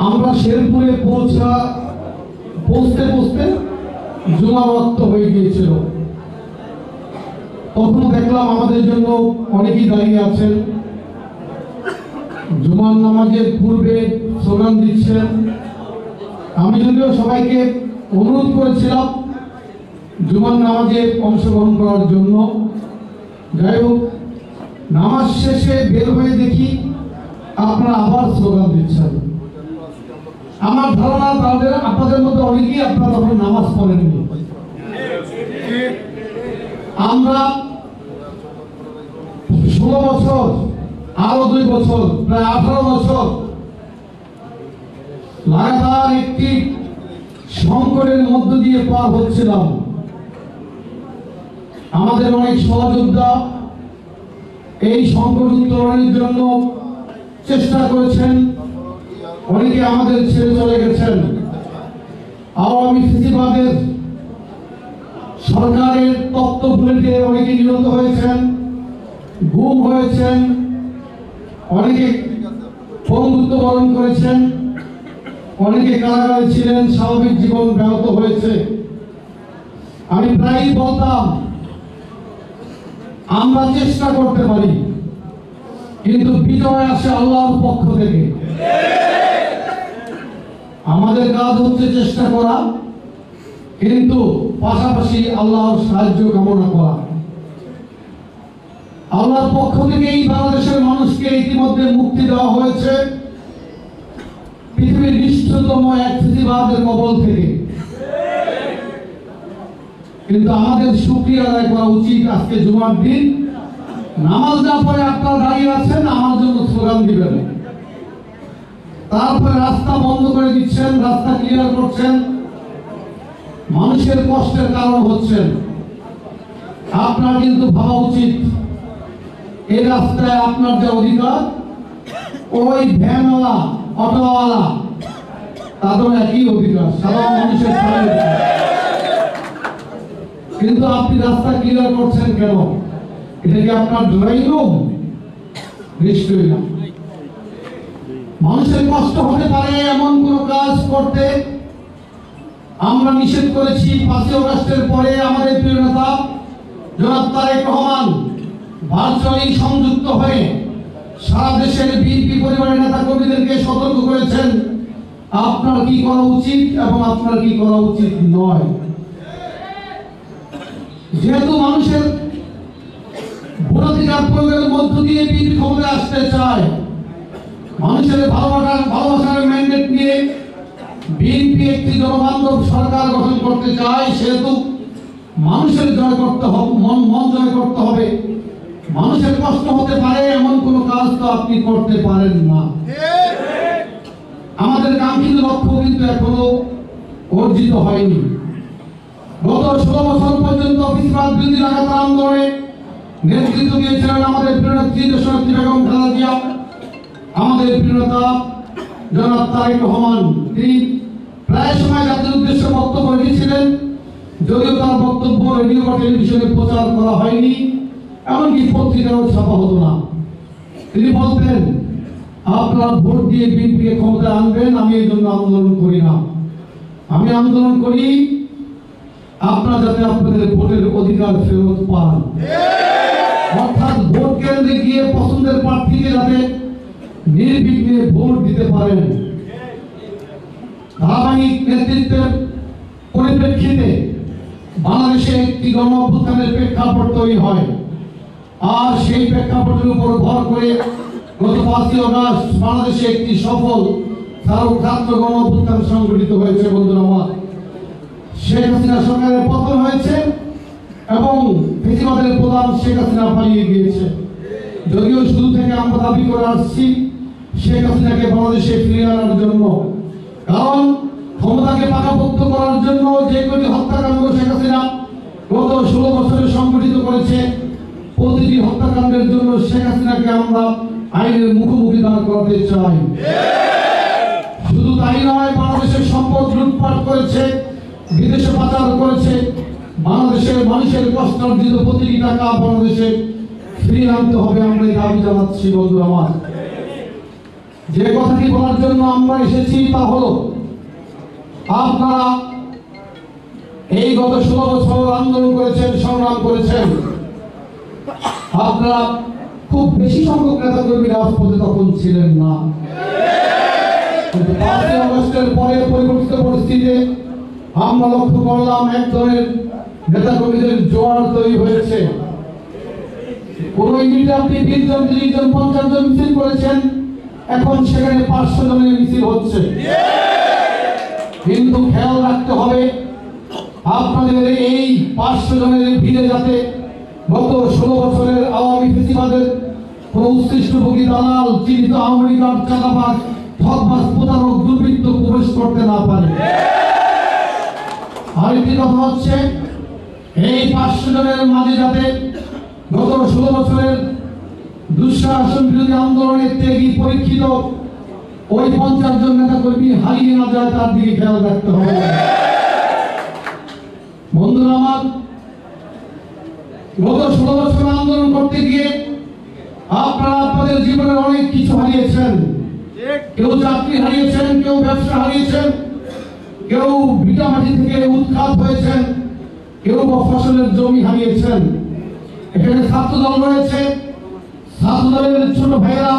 আমরা শেরপুরে পৌঁছতে পৌঁছতে জুমার ওয়াক্ত হয়ে গিয়েছিল। তখন দেখলাম আমাদের জন্য অনেকেই দাঁড়িয়ে আছেন, জুমার নামাজের পূর্বে স্লোগান দিচ্ছেন। আমি যদিও সবাইকে অনুরোধ করেছিলাম জুমার নামাজে অংশগ্রহণ করার জন্য, যাই হোক নামাজ শেষে বের হয়ে দেখি আপনারা আবার স্লোগান দিচ্ছেন। আমার ধারণা তাদের আপনাদের মধ্যে অনেকেই আপনারা তখন নামাজ পড়েননি। আমরা 16 বছর আরো 2 বছর প্রায় 18 বছর লাগাতার একটি সংকটের মধ্য দিয়ে পার হচ্ছিলাম। আমাদের অনেক সহযোদ্ধা এই সংকট উত্তরণের জন্য চেষ্টা করেছেন, অনেকে আমাদের ছেড়ে চলে গেছেন। আওয়ামী ফ্যাসিবাদের সরকারের তত্ত্বগুলিতে অনেকে নিহত হয়েছেন, গুম হয়েছেন, অনেকে পঙ্গুত্ব বরণ করেছেন, অনেকে কারাগারে ছিলেন, স্বাভাবিক জীবন ব্যাহত হয়েছে। আমি প্রায়ই বলতাম আমরা চেষ্টা করতে পারি, কিন্তু বিজয় আসে আল্লাহর পক্ষ থেকে। আমাদের কাজ হচ্ছে চেষ্টা করা, কিন্তু পাশাপাশি আল্লাহর সাহায্য কামনা করা। আল্লাহর পক্ষ থেকে এই বাংলাদেশের মানুষকে ইতিমধ্যে মুক্তি দেওয়া হয়েছে পৃথিবীর নিষ্ঠতম এক ফ্যাসিবাদের কবল থেকে। কিন্তু আমাদের শুকরিয়া আদায় করা উচিত। আজকে জুমার দিন নামাজ না পড়ে আপনারা দাঁড়িয়ে আছেন, আমার জন্য স্লোগান দিবেন, তারপরে রাস্তা বন্ধ করে দিচ্ছেন, রাস্তা ক্লিয়ার করছেন, মানুষের কষ্টের কারণ হচ্ছেন। আপনার কিন্তু ভাবা উচিত এই রাস্তায় আপনার যে অধিকার, ওই ভ্যানওয়ালা অটোওয়ালা তাদের একই অধিকার, সাধারণ মানুষের অধিকার। কিন্তু আপনি রাস্তা ক্লিয়ার করছেন কেন? এটা কি আপনার ড্রয়িং রুম? নিশ্চয়ই না। মানুষের কষ্ট হতে পারে এমন কোন কাজ করতে আমরা নিষেধ করেছি। 5ই আগস্টের পরে আমাদের প্রিয় নেতা জনাব তারেক রহমান ভার্চুয়ালি সংযুক্ত হয়ে সারা দেশের বিএনপি পরিবারের নেতা কর্মীদেরকে সতর্ক করেছেন আপনার কি করা উচিত এবং আপনার কি করা উচিত নয়। যেহেতু মানুষের ভোটাধিকার প্রয়োগের মধ্য দিয়ে বিএনপি ক্ষমতায় আসতে চায়, মানুষের ভালোবাসার ম্যান্ডেট নিয়ে বিএনপি একটি জনবান্ধব সরকার গঠন করতে চায়, সেহেতু মানুষের জয় করতে হবে, মন জয় করতে হবে। মানুষের কষ্ট হতে পারে এমন কোন কাজ তো আপনি করতে পারেন না। আমাদের কাঙ্ক্ষিত লক্ষ্য কিন্তু এখনো অর্জিত হয়নি। গত 16 বছর পর্যন্ত ফ্যাসিবাদ বিরোধী লাগাতার আন্দোলনে নেতৃত্ব দিয়েছিলেন আমাদের প্রিয় নেত্রী দেশনেত্রী বেগম খালেদা জিয়া, আমাদের প্রিয় নেতা জনাব তারেক রহমান। তিনি প্রায় সময় জাতির উদ্দেশ্যে বক্তব্য রেখেছিলেন, যদিও তার বক্তব্য রেডিও বা টেলিভিশনে প্রচার করা হয়নি, এমনকি পত্রিকাও ছাপা হতো না। তিনি বলতেন আপনারা ভোট দিয়ে বিএনপিকে ক্ষমতায় আনবেন, আমি এই জন্য আন্দোলন করি না, আমি আন্দোলন করি আপনারা যাতে আপনাদের ভোটের অধিকার ফেরত পান। অর্থাৎ ভোট কেন্দ্রে গিয়ে পছন্দের প্রার্থীকে যাতে নির্বিঘ্নে ভোট দিতে পারেন। ধারাবাহিক নেতৃত্বের পরিপ্রেক্ষিতে বাংলাদেশে একটি গণ-অভ্যুত্থানের প্রেক্ষাপট তৈরি হয়, আর সেই প্রেক্ষাপটের উপর ভর করে গত 5ই আগস্ট বাংলাদেশে একটি সফল ছাত্র গণ-অভ্যুত্থান সংগঠিত হয়েছে। বন্ধুরা আমার, শেখ হাসিনা সরকারের পতন হয়েছে এবং ফ্যাসিবাদের প্রধান শেখ হাসিনা পালিয়ে গিয়েছে। যদিও শুরু থেকে আমরা দাবি করে আসছি শেখ হাসিনাকে বাংলাদেশে ফিরিয়ে আনার জন্য, কারণ ক্ষমতাকে পাকাপোক্ত করার জন্য যে কটি হত্যাকাণ্ড শেখ হাসিনা গত 16 বছরে সংগঠিত করেছে, প্রতিটি হত্যাকাণ্ডের জন্য শেখ হাসিনাকে আমরা আইনের মুখোমুখি দাঁড় করাতে চাই। শুধু তাই নয়, বাংলাদেশের সম্পদ লুটপাট করেছে, বিদেশে পাচার করেছে। বাংলাদেশের মানুষের কষ্টার্জিত প্রতিটি টাকা বাংলাদেশে ফিরিয়ে আনতে হবে, আমরা এই দাবি জানাচ্ছি। বন্ধু আমার, যে কথাটি বলার জন্য আমরা এসেছি তা হলো, আপনারা এই গত 16 বছর আন্দোলন করেছেন, সংগ্রাম করেছেন, আপনারা খুব বেশি সংখ্যক নেতা কর্মী রাজপথে তখন ছিলেন না। কিন্তু 5ই আগস্টের পরে পরিবর্তিত পরিস্থিতিতে আমরা লক্ষ্য করলাম এক ধরনের নেতা কর্মীদের জোয়ার তৈরি হয়েছে। কোন ইউনিটে আপনি 20 জন, 30 জন, 50 জন মিছিল করেছেন, এখন সেখানে 500 জনের মিছিল হচ্ছে। কিন্তু খেয়াল রাখতে হবে আপনাদের এই 500 জনের ভিড়ে যাতে গত 16 বছরের আওয়ামী ফ্যাসিবাদের সংশ্লিষ্টভোগী দালাল, চিহ্নিত আওয়ামী লীগ চাঁদাবাজ, ঠকবাজ, প্রতারক, দুর্বৃত্ত প্রবেশ করতে না পারে। আরেকটি কথা হচ্ছে, এই 500 জনের মাঝে যাতে গত 16 বছরের দুঃশাসন বিরোধী আন্দোলনে ত্যাগী পরীক্ষিত ওই 50 জন নেতা কর্মী হারিয়ে না যায়, তার দিকে খেয়াল রাখতে হবে। বন্ধুরা আমার, গত 16 বছর আন্দোলন করতে গিয়ে আপনারা আপনাদের জীবনের অনেক কিছু হারিয়েছেন। কেউ চাকরি হারিয়েছেন, কেউ ব্যবসা হারিয়েছেন, কেউ ভিটামাটি থেকে উৎখাত হয়েছেন, কেউ ফসলের জমি হারিয়েছেন। এখানে ছাত্রদল রয়েছে, ছাত্রদলের ছোট ভাইয়েরা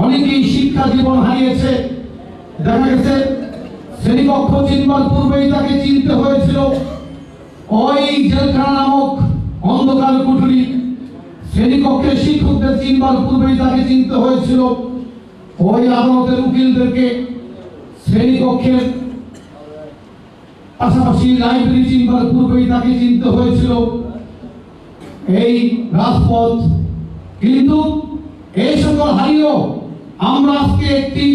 অনেকেই শিক্ষা জীবন হারিয়েছে। দেখা গেছে শ্রেণীকক্ষ চিনবার পূর্বেই তাকে চিনতে হয়েছিল ওই জেলখানা নামক অন্ধকার কুঠুরি। শ্রেণীকক্ষের শিক্ষকদের চিনবার পূর্বেই তাকে চিনতে হয়েছিল ওই আদালতের উকিলদেরকে। শ্রেণীকক্ষের পাশাপাশি লাইব্রেরি চিনবার পূর্বেই তাকে চিনতে হয়েছিল এই রাজপথ। কিন্তু এই সকল হারিয়েও আমরা আজকে একটি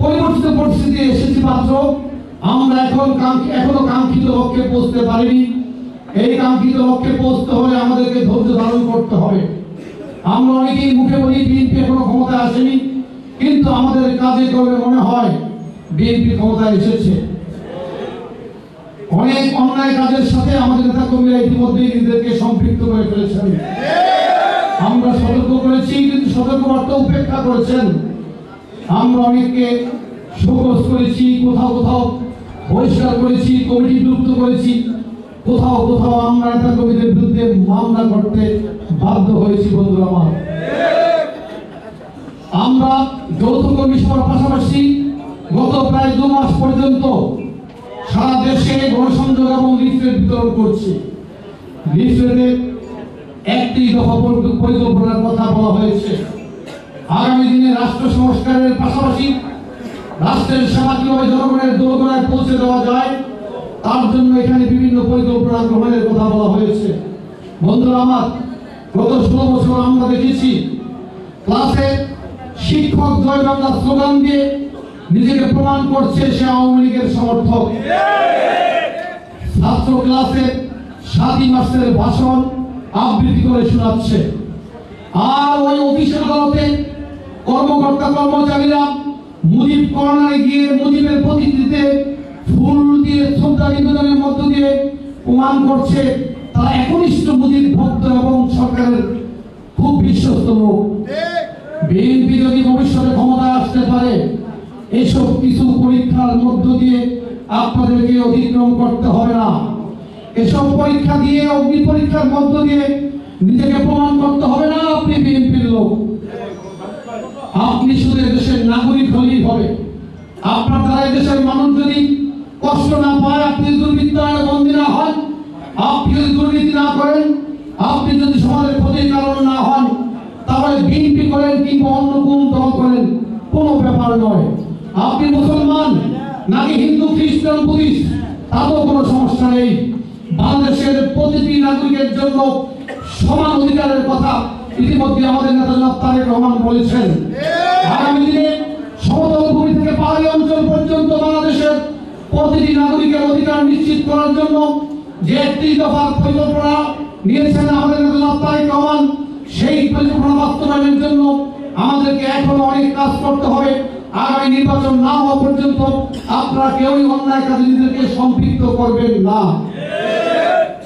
পরিবর্তিত পরিস্থিতি এসেছি। মাত্র আমরা এখনো কাঙ্ক্ষিত লক্ষ্যে পৌঁছতে পারিনি। এই কাঙ্ক্ষিত লক্ষ্যে পৌঁছতে হলে আমাদেরকে ধৈর্য ধারণ করতে হবে। আমরা অনেকেই মুখে বলি বিএনপি এখনো ক্ষমতায় আসেনি, কিন্তু আমাদের কাজে কর্মে মনে হয় বিএনপি ক্ষমতায় এসেছে। অনেক অন্যায় কাজের সাথে আমাদের নেতা কর্মীরা ইতিমধ্যেই নিজেদেরকে সম্পৃক্ত করে ফেলেছেন। আমরা সতর্ক করেছি, কিন্তু সতর্কবার্তা উপেক্ষা করেছেন। আমরা অনেককে শোকজ করেছি, কোথাও কোথাও বহিষ্কার করেছি, কমিটি বিলুপ্ত করেছি, কোথাও কোথাও আমরা নেতা কর্মীদের বিরুদ্ধে মামলা করতে বাধ্য হয়েছি। বন্ধুরা আমার, আমরা যৌথ কর্মী সভার পাশাপাশি গত প্রায় 2 মাস পর্যন্ত সারা দেশে গণসংযোগ এবং লিফলেট বিতরণ করছি। লিফলেটে একটি দফা পরিকল্পনার কথা বলা হয়েছে। আগামী দিনে রাষ্ট্র সংস্কারের পাশাপাশি রাষ্ট্রের সেবা কিভাবে জনগণের দোরগোড়ায় পৌঁছে দেওয়া যায়, তার জন্য এখানে বিভিন্ন পরিকল্পনা গ্রহণের কথা বলা হয়েছে। বন্ধুরা আমার, গত 16 বছর আমরা দেখেছি ক্লাসে শিক্ষক জয় বাংলা স্লোগান দিয়ে নিজেকে প্রমাণ করছে সে আওয়ামী লীগের সমর্থক। ছাত্র ক্লাসে 7 মাসের ভাষণ আবৃত্তি করে শোনাচ্ছে। আর ওই অফিসের আদালতে কর্মকর্তা কর্মচারীরা মুজিব কর্নারে গিয়ে মুজিবের প্রতিকৃতিতে ফুল দিয়ে শ্রদ্ধা নিবেদনের মধ্য দিয়ে প্রমাণ করছে তারা একনিষ্ঠ মুজিব ভক্ত এবং সরকারের খুব বিশ্বস্ত লোক। বিএনপি যদি ভবিষ্যতে ক্ষমতায় আসতে পারে, এইসব কিছু পরীক্ষার মধ্য দিয়ে আপনাদেরকে অতিক্রম করতে হবে না। এসব পরীক্ষা দিয়ে, অগ্নি পরীক্ষার মধ্য দিয়ে নিজেকে প্রমাণ করতে হবে না আপনি বিএনপির লোক। আপনি শুধু দেশের নাগরিক হলেই হবে। আপনার দ্বারা দেশের মানুষ যদি কষ্ট না পায়, আপনি দুর্বৃত্তায়নে বন্দী না হন, আপনি যদি দুর্নীতি না করেন, আপনি যদি সমাজের ক্ষতির কারণ না হন, তাহলে বিএনপি করেন কিংবা অন্য কোন দল করেন, কোনো ব্যাপার নয়। আপনি মুসলমান নাকি হিন্দু, খ্রিস্টান, বুদ্ধিস্ট, তাতেও কোনো সমস্যা নেই। বাংলাদেশের প্রতিটি নাগরিকের জন্য সমান অধিকারের কথা ইতিমধ্যে আমাদের নেতা জনাব তারেক রহমান বলেছেন। আগামী দিনে সমতল ভূমি থেকে পাহাড়ি অঞ্চল পর্যন্ত বাংলাদেশের প্রতিটি নাগরিকের অধিকার নিশ্চিত করার জন্য যে 31 দফার পরিকল্পনা নিয়েছেন আমাদের নেতা জনাব তারেক রহমান, সেই পরিকল্পনা বাস্তবায়নের জন্য আমাদেরকে এখনো অনেক কাজ করতে হবে। আগামী নির্বাচন না হওয়া পর্যন্ত আপনারা কেউই অন্যায় কাজে নিজেদেরকে সম্পৃক্ত করবেন না।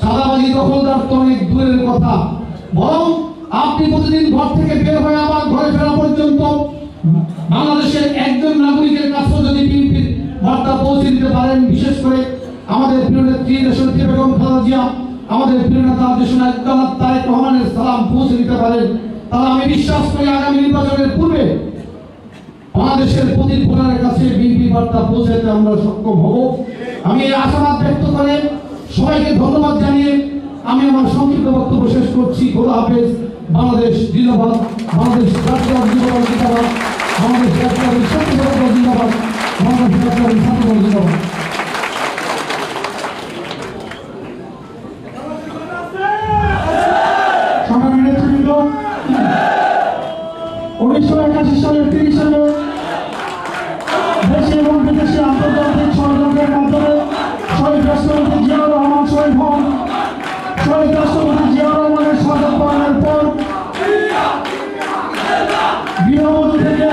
চাঁদাবাজি, দখলদার তো অনেক দূরের কথা, বরং আপনি প্রতিদিন ঘর থেকে বের হয়ে আবার ঘরে ফেরা পর্যন্ত বাংলাদেশের একজন নাগরিকের কাছে যদি বিএনপির বার্তা পৌঁছে দিতে পারেন, বিশেষ করে আমাদের প্রিয় নেত্রী দেশনেত্রী বেগম খালেদা জিয়া, আমাদের প্রিয় নেতা দেশনায়ক জনাব তারেক রহমানের সালাম পৌঁছে দিতে পারেন, তাহলে আমি বিশ্বাস করি আগামী নির্বাচনের পূর্বে বাংলাদেশের প্রতি ভোটারের কাছে বিএনপি বার্তা পৌঁছাতে আমরা সক্ষম হব। আমি এই আশাবাদ ব্যক্ত করে সবাইকে ধন্যবাদ জানিয়ে আমি আমার সংক্ষিপ্ত বক্তব্য শেষ করছি। খোদা হাফেজ। বাংলাদেশ জিন্দাবাদ, বাংলাদেশ জাতীয় জিন্দাবাদ, বাংলাদেশ জাতীয় জিন্দাবাদ, বাংলাদেশ জাতীয় জিন্দাবাদ। 1981 সালের 30 মে দেশে এবং বিদেশে আন্তর্জাতিক ষড়যন্ত্রের মাধ্যমে শহীদ রাষ্ট্রপতি জিয়াউর রহমান শহীদ হন। শহীদ রাষ্ট্রপতি জিয়াউর রহমানের শাহাদাত বরণের পর গৃহবধূ থেকে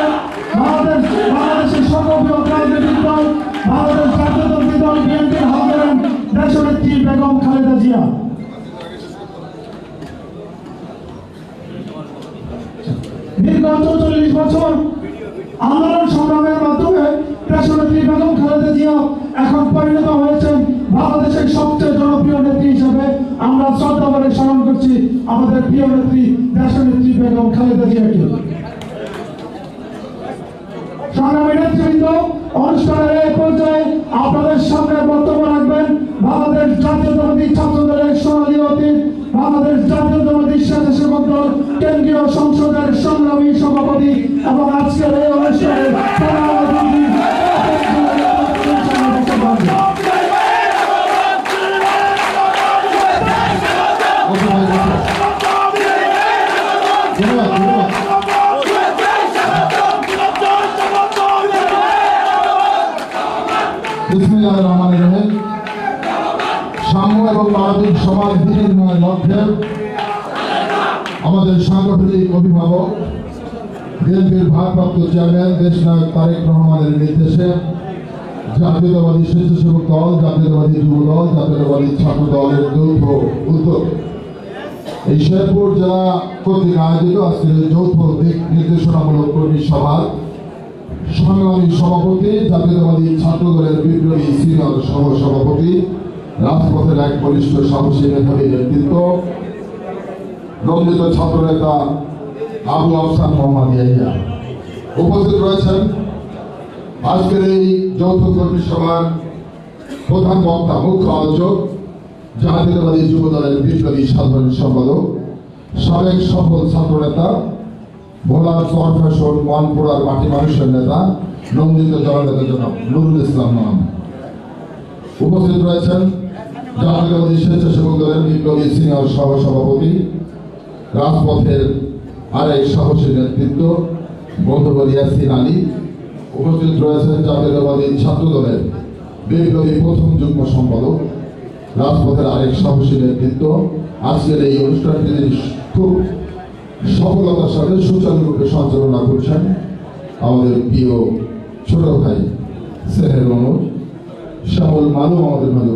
বাংলাদেশের সর্ববৃহৎ রাজনৈতিক দল বাংলাদেশ জাতীয়তাবাদী দল বিএনপির হাত ধরেন দেশনেত্রী বেগম খালেদা জিয়া। দীর্ঘ ৪৪ বছর আন্দোলন সংগ্রামের মাধ্যমে দেশনেত্রী বেগম খালেদা জিয়া এখন পরিণত হয়েছেন বাংলাদেশের সবচেয়ে জনপ্রিয় নেত্রী হিসেবে। আমরা শ্রদ্ধা করে স্মরণ করছি আমাদের প্রিয় নেত্রী দেশনেত্রী বেগম খালেদা জিয়াকে। সংগ্রামী নেতৃবৃন্দ, অনুষ্ঠানের এই পর্যায়ে আপনাদের সামনে বক্তব্য রাখবেন বাংলাদেশ জাতীয়তাবাদী ছাত্র দলের সোনালী অতীত বাংলাদেশ জাতীয়তাবাদী স্বেচ্ছাসেবক দল কেন্দ্রীয় সংসদের সংগ্রামী সভাপতি এবং আজকের এই অনুষ্ঠানের প্রধান অতিথি সাম্য এবং মানবিক সমাজ বিনির্মাণের লক্ষ্যে আমাদের সাংগঠনিক অভিভাবক বিএনপির ভারপ্রাপ্ত চেয়ারম্যান দেশনায়ক তারেক রহমানের নির্দেশে জাতীয়তাবাদী স্বেচ্ছাসেবক দল, জাতীয়তাবাদী যুব দল, জাতীয়তাবাদী ছাত্র দলের যৌথ উদ্যোগ এই শেরপুর জেলা কর্তৃক আয়োজিত আজকের যৌথ দিক নির্দেশনামূলক কর্মী সভার সংগ্রামী সভাপতি, জাতীয়তাবাদী ছাত্র দলের বিপ্লবী সিনিয়র সহ সভাপতি, রাজপথের এক বরিষ্ঠ সাহসী মেধাবী নেতৃত্ব, নন্দিত ছাত্র নেতা আবু আফসান মোহাম্মদ ইয়াহিয়া উপস্থিত রয়েছেন। আজকের এই যৌথ কর্মী সভার প্রধান বক্তা, মুখ্য আলোচক, জাতীয়তাবাদী যুব দলের বিপ্লবী সাধারণ সম্পাদক, সাবেক সফল ছাত্র নেতা, ভোলার চরফ্যাশন মানপুরার মাটি মানুষের নেতা, নন্দিত জননেতা জনাব নুরুল ইসলাম নাম। উপস্থিত রয়েছেন জাতীয়তাবাদী স্বেচ্ছাসেবক দলের বিপ্লবী সিনিয়র সহ সভাপতি, রাজপথের আরেক সাহসী নেতৃত্ব বন্ধুবর ইয়াসিন আলী। উপস্থিত রয়েছেন জাতীয়তাবাদী ছাত্র দলের বিপ্লবী প্রথম যুগ্ম সম্পাদক, রাজপথের আরেক সাহসী নেতৃত্ব। আজকের এই অনুষ্ঠানটি তিনি খুব সফলতার সাথে সুচারুরূপে সঞ্চালনা করছেন আমাদের প্রিয় ছোট ভাই সেহের অনুজ শ্যামল মালুম আমাদের মাঝে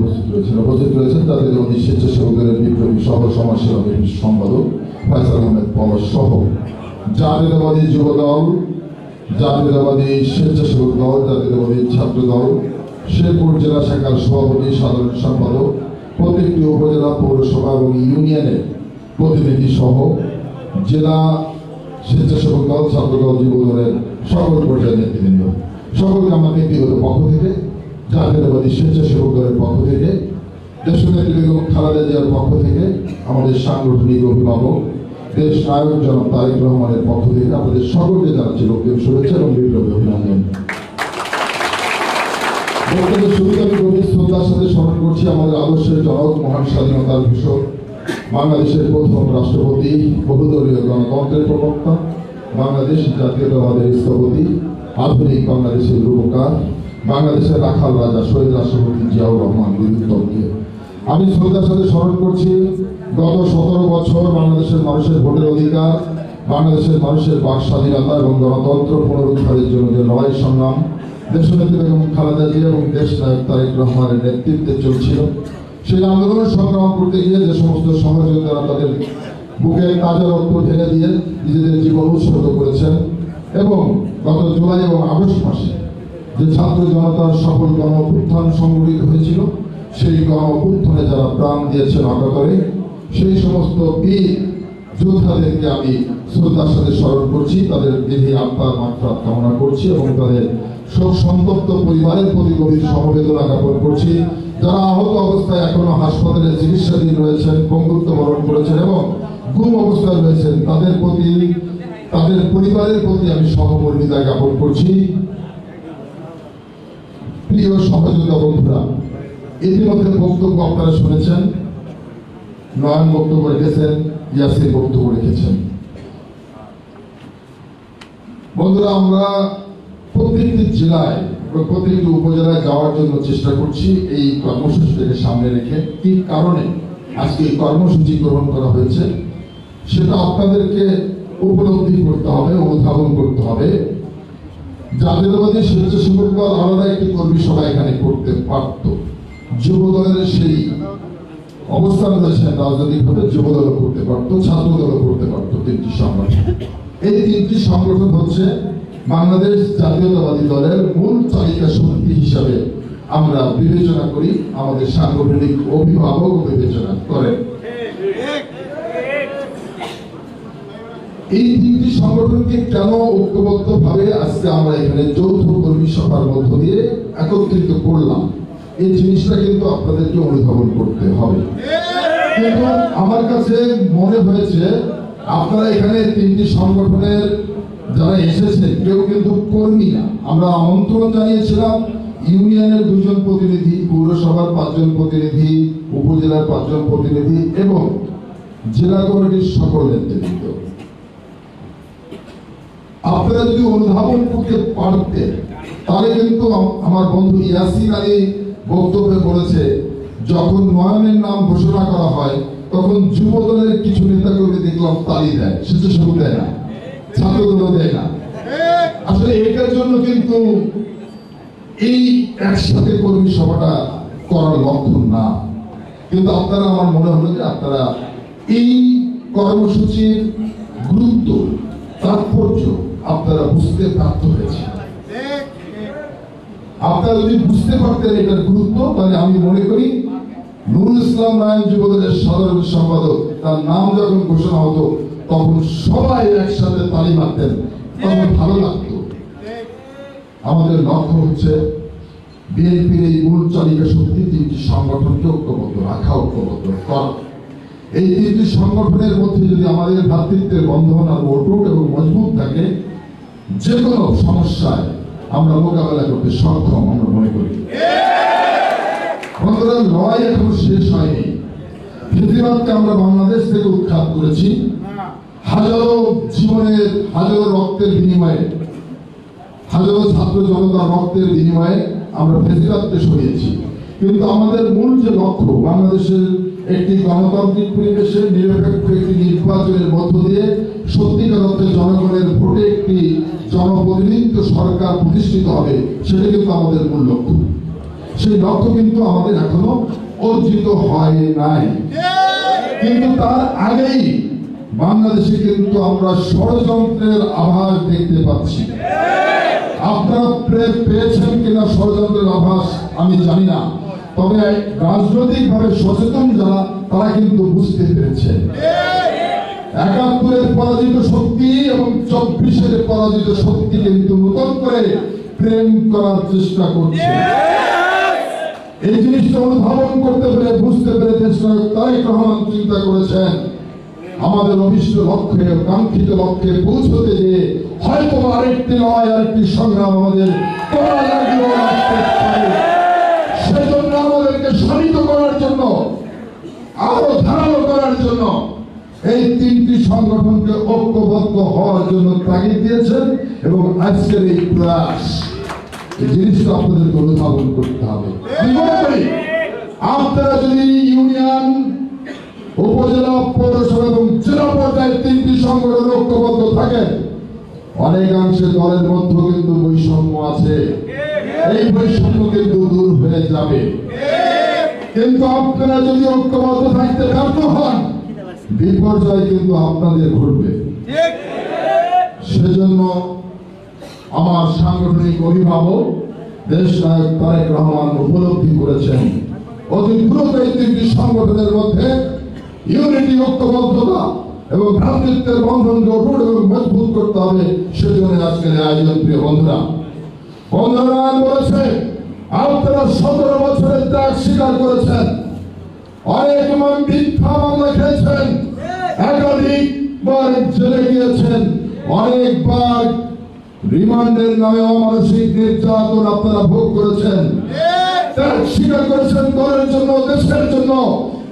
উপস্থিত রয়েছেন জাতীয়তাবাদী স্বেচ্ছাসেবক দলের বিপ্লবী সহ সমাজসেবা সম্পাদক ফয়সাল আহমেদ পলাশ সহ জাতীয়তাবাদী যুব দল, জাতীয়তাবাদী স্বেচ্ছাসেবক দল, জাতীয়তাবাদী ছাত্র দল, শেরপুর জেলা শাখার সভাপতি, সাধারণ সম্পাদক, প্রত্যেকটি উপজেলা, পৌরসভা এবং ইউনিয়নের প্রতিনিধি সহ জেলা স্বেচ্ছাসেবক দল, ছাত্র দল, যুব দলের সকল পর্যায়ের নেতৃবৃন্দ, সকলকে আমার ব্যক্তিগত পক্ষ থেকে, জাতীয়তাবাদী স্বেচ্ছাসেবক দলের পক্ষ থেকে, দেশনেত্রী বেগম খালেদা জিয়ার পক্ষ থেকে, আমাদের সাংগঠনিক অভিভাবক দেশ নায়ক জনাব তারেক রহমানের পক্ষ থেকে আপনাদের সকলকে জানাচ্ছি লোকদের শুভেচ্ছা এবং বিপ্লবী অভিনন্দন। বক্তব্যের শুরুতে আমি গভীর শ্রদ্ধার সাথে স্মরণ করছি আমাদের আদর্শের জনক, মহান স্বাধীনতার ঘোষক, বাংলাদেশের প্রথম রাষ্ট্রপতি, বহুদলীয় গণতন্ত্রের প্রবক্তা, বাংলাদেশ জাতীয়তাবাদের স্থপতি, আধুনিক বাংলাদেশের রূপকার, বাংলাদেশের রাখাল রাজা শহীদ রাষ্ট্রপতি জিয়াউর রহমান বীরুত্তমকে আমি শ্রদ্ধার সাথে স্মরণ করছি। গত 17 বছর বাংলাদেশের মানুষের ভোটের অধিকার, বাংলাদেশের মানুষের বাক স্বাধীনতা এবং গণতন্ত্র পুনরুদ্ধারের জন্য যে লড়াই সংগ্রাম দেশনেত্রী বেগম খালেদা জিয়া এবং দেশ নায়ক তারেক রহমানের নেতৃত্বে চলছিল, সেই আন্দোলন সংগ্রাম করতে গিয়ে যে সমস্ত সহযোগিতারা তাদের বুকে তাজা রক্ত ঢেলে দিয়ে নিজেদের জীবন উৎসর্গ করেছেন এবং গত জুলাই এবং আগস্ট মাসে যে ছাত্র জনতার সফল গণ অভ্যুত্থান সংগঠিত হয়েছিল, সেই গণ অভ্যুত্থানে যারা প্রাণ দিয়েছেন অকাতরে, সেই সমস্ত বীর যোদ্ধাদেরকে আমি শ্রদ্ধার সাথে স্মরণ করছি, তাদের দেহে আত্মার মাত্রা কামনা করছি এবং তাদের শোক সন্তপ্ত পরিবারের প্রতি গভীর সমবেদনা জ্ঞাপন করছি। যারা আহত অবস্থায় এখনো হাসপাতালে চিকিৎসাধীন রয়েছেন, পঙ্গুত্ব বরণ করেছেন এবং গুম অবস্থায় রয়েছেন, তাদের প্রতি, তাদের পরিবারের প্রতি আমি সহমর্মিতা জ্ঞাপন করছি। প্রিয় সহযোগিতা বন্ধুরা, ইতিমধ্যে বক্তব্য আপনারা শুনেছেন, নয়ন বক্তব্য রেখেছেন, ইয়াসির বক্তব্য রেখেছেন। বন্ধুরা, আমরা প্রত্যেকটি জেলায় এবং প্রত্যেকটি উপজেলায় যাওয়ার জন্য চেষ্টা করছি এই কর্মসূচিটাকে সামনে রেখে। কি কারণে আজকে এই কর্মসূচি গ্রহণ করা হয়েছে সেটা আপনাদেরকে উপলব্ধি করতে হবে, অনুধাবন করতে হবে। জাতীয়তাবাদী স্বেচ্ছাসেবক দল আলাদা একটি কর্মী সভা এখানে করতে পারত, যুব দলের সেই অবস্থান রয়েছে রাজনৈতিকভাবে, যুব দল করতে পারতো, ছাত্র দল করতে পারতো। তিনটি সংগঠন, এই তিনটি সংগঠন হচ্ছে বাংলাদেশ জাতীয়তাবাদী দলের মূল চালিকা শক্তি হিসাবে আমরা বিবেচনা করি, আমাদের সাংগঠনিক অভিভাবক বিবেচনা করেন। এই তিনটি সংগঠনকে কেন ঐক্যবদ্ধ ভাবে আজকে আমরা এখানে যৌথ কর্মী সভার মধ্য দিয়ে একত্রিত করলাম, এই জিনিসটা কিন্তু আপনাদেরকে অনুধাবন করতে হবে। কিন্তু আমার কাছে মনে হয়েছে আপনারা এখানে তিনটি সংগঠনের যারা এসেছেন কেউ কিন্তু কর্মী না। আমরা আমন্ত্রণ জানিয়েছিলাম ইউনিয়নের 2 জন প্রতিনিধি, পৌরসভার 5 জন প্রতিনিধি, উপজেলার 5 জন প্রতিনিধি এবং জেলা কমিটির সকল নেতৃত্ব। আপনারা যদি অনুধাবন করতে পারতেন তাহলে কিন্তু আমার বন্ধু ইয়াসিন আলী বক্তব্যে বলেছে, যখন নয়নের নাম ঘোষণা করা হয় তখন যুব দলের কিছু নেতাকর্মী দেখলাম তালি দেয়, স্বেচ্ছাসেবক দেয় না, ছাত্র দল দেয় না। আসলে এটার জন্য কিন্তু এই একসাথে কর্মী সভাটা করার লক্ষণ না। কিন্তু আপনারা, আমার মনে হলো যে আপনারা এই কর্মসূচির গুরুত্ব, তাৎপর্য আপনারা বুঝতে ব্যর্থ হয়েছে। আপনারা যদি বুঝতে পারতেন এটার গুরুত্ব, তাহলে আমি মনে করি নুরুল ইসলাম রায়ন যুবদলের সাধারণ সম্পাদক, তার নাম যখন ঘোষণা হতো তখন সবাই একসাথে তালি মারতেন, তখন ভালো লাগতো। আমাদের লক্ষ্য হচ্ছে বিএনপির এই মূল চালিকা শক্তি তিনটি সংগঠনকে ঐক্যবদ্ধ রাখা, ঐক্যবদ্ধ করা। এই তিনটি সংগঠনের মধ্যে যদি আমাদের ভ্রাতৃত্বের বন্ধন আর অটুট এবং মজবুত থাকে, যে কোনো সমস্যায় আমরা মোকাবেলা করতে সক্ষম আমরা মনে করি। বন্ধুরা, লড়াই এখনো শেষ হয়নি। ফেসিবাদকে আমরা বাংলাদেশ থেকে উৎখাত করেছি, হাজারো জীবনের, হাজারো রক্তের বিনিময়ে, হাজারো ছাত্র জনতার রক্তের বিনিময়ে আমরা ফেসিবাদকে সরিয়েছি। কিন্তু আমাদের মূল যে লক্ষ্য, বাংলাদেশের একটি গণতান্ত্রিক পরিবেশে নিরপেক্ষ একটি নির্বাচনের মধ্য দিয়ে সত্যিকার অর্থে জনগণের ভোটে একটি জনপ্রতিনিধিত্ব সরকার প্রতিষ্ঠিত হবে, সেটা কিন্তু আমাদের মূল লক্ষ্য। সেই লক্ষ্য কিন্তু আমাদের এখনো অর্জিত হয় নাই। কিন্তু তার আগেই বাংলাদেশে কিন্তু আমরা ষড়যন্ত্রের আভাস দেখতে পাচ্ছি। আপনারা পেয়েছেন কিনা ষড়যন্ত্রের আভাস আমি জানি না, তবে রাজনৈতিকভাবে সচেতন যারা তারা কিন্তু বুঝতে পেরেছে ৭১-এর পরাজিত শক্তি এবং ২৪-এর পরাজিত শক্তি কিন্তু নতুন করে প্রেম করার চেষ্টা করছে। এই জিনিসটা অনুধাবন করতে পেরে, বুঝতে পেরে তারেক রহমান চিন্তা করেছেন আমাদের অভিষ্ট লক্ষ্যে, কাঙ্ক্ষিত লক্ষ্যে পৌঁছতে যে হয়তো আরেকটি লড়াই, আরেকটি সংগ্রাম আমাদের করা লাগলেও আসতে পারে। সেজন্য আমাদেরকে শানিত করার জন্য, আরো ধারালো করার জন্য এই তিনটি সংগঠনকে ঐক্যবদ্ধ হওয়ার জন্য তাগিদ দিয়েছেন। এবং আজকের এই প্রয়াস, এই জিনিসটা আপনাদের অনুধাবন করতে হবে। আপনারা যদি ইউনিয়ন, উপজেলা, পৌরসভা এবং জেলা পর্যায়ে তিনটি সংগঠন ঐক্যবদ্ধ থাকেন, অনেকাংশে দলের মধ্যে কিন্তু বৈষম্য আছে, এই বৈষম্য কিন্তু দূর হয়ে যাবে। কিন্তু আপনারা যদি ঐক্যবদ্ধ থাকতে ব্যর্থ হন, বিপর্যয় কিন্তু আপনাদের ঘটবে। সেজন্য আমার সাংগঠনিক অভিভাবক দেশ নায়ক তারেক রহমান উপলব্ধি করেছেন অতি দ্রুত এই তিনটি সংগঠনের মধ্যে ইউনিটি, ঐক্যবদ্ধতা এবং ভ্রাতৃত্বের বন্ধনকে অটুট এবং মজবুত করতে হবে। সেজন্য আজকের আয়োজন। প্রিয় বন্ধুরা, বলেছে আপনারা ১৭ বছরের ত্যাগ স্বীকার করেছেন, অনেক মিথ্যা মামলা খেয়েছেন, একাধিকবার জেলে গিয়েছেন, অনেকবার রিমান্ডের নামে অমানসিক নির্যাতন আপনারা ভোগ করেছেন, ত্যাগ স্বীকার করেছেন দলের জন্য, দেশের জন্য,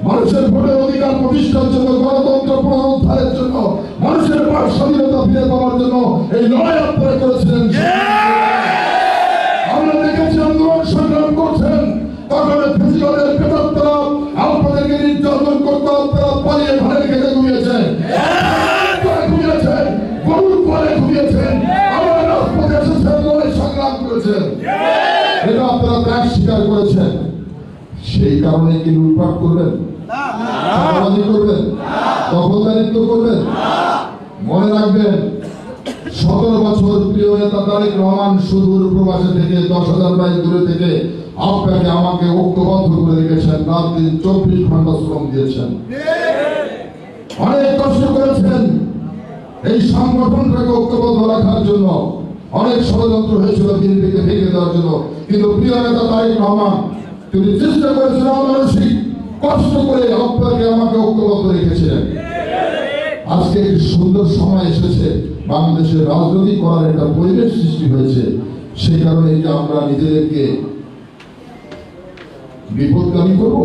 মানুষের ভোটের অধিকার প্রতিষ্ঠার জন্য, গণতন্ত্র পুনরুদ্ধারের জন্য, মানুষের স্বাধীনতা ফিরে পাওয়ার জন্য এই লড়াই আপনারা করেছিলেন। আমরা দেখেছি আন্দোলন সংগ্রাম করছেন, তখন ফেসিবাদের প্রেতাত্মারা আপনাদেরকে নির্যাতন করতে আপনারা পালিয়ে ঘরে খেতে ঘুমিয়েছেন, গরুর পরে ঘুমিয়েছেন, আমরা রাজপথে এসেছেন, লড়াই সংগ্রাম করেছেন, এটা আপনারা ত্যাগ স্বীকার করেছেন। সেই কারণে কি লুটপাট করবেন, চাঁদাবাজি করবেন, দখলদারিত্ব করবেন? মনে রাখবেন 17 বছর প্রিয় নেতা তারেক রহমান সুদূর প্রবাসে থেকে 10,000 মাইল দূরে থেকে আপনাকে আমাকে ঐক্যবদ্ধ করে রেখেছেন, রাত দিন 24 ঘন্টা শ্রম দিয়েছেন, অনেক কষ্ট করেছেন এই সংগঠনটাকে ঐক্যবদ্ধ রাখার জন্য। অনেক ষড়যন্ত্র হয়েছিল বিএনপিকে ভেঙে দেওয়ার জন্য, কিন্তু প্রিয় নেতা তারেক রহমান তিনি চেষ্টা করেছিলেন মানসিক কষ্ট করে আপনাকে আমাকে ঐক্যবদ্ধ রেখেছিলেন। আজকে একটি সুন্দর সময় এসেছে, বাংলাদেশের রাজনীতি করার একটা পরিবেশ সৃষ্টি হয়েছে। সেই কারণে কি আমরা নিজেদেরকে বিপদগামী করব?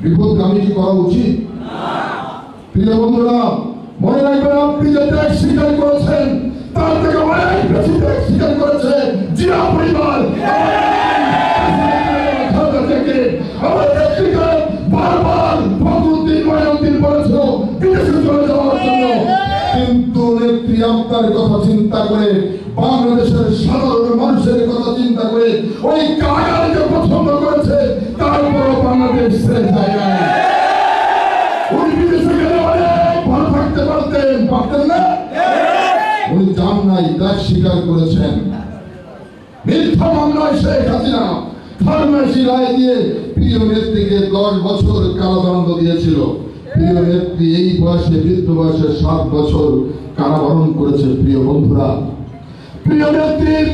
বিপদগামী কি করা উচিত? প্রিয় বন্ধুরা, মনে রাখবেন আপনি যে ত্যাগ স্বীকার করেছেন তার থেকে অনেক বেশি ত্যাগ স্বীকার করেছে জিয়া পরিবার। বারবার ফখরুদ্দিন মঈনুদ্দিন বলেছিল বিদেশে চলে যাওয়ার জন্য, কিন্তু নেত্রী আপনার কথা চিন্তা করে, বাংলাদেশের সাধারণ মানুষের কথা চিন্তা করে ওই কারাগারকে পছন্দ করেছে, তারপরও বাংলাদেশ ছেড়ে যায় না। উনি বিদেশে গেলে অনেক ভালো থাকতে পারতেন না? উনি যান নাই, ত্যাগ স্বীকার করেছেন। মিথ্যা মামলায় শেখ হাসিনা ফার্মেসি রায় দিয়ে প্রিয় নেত্রীকে 10 বছর কারাদণ্ড দিয়েছিল। প্রিয় নেত্রী এই বয়সে, বৃদ্ধ বয়সে 7 বছর কারাবরণ করেছে। প্রিয় বন্ধুরা, প্রিয় নেত্রীর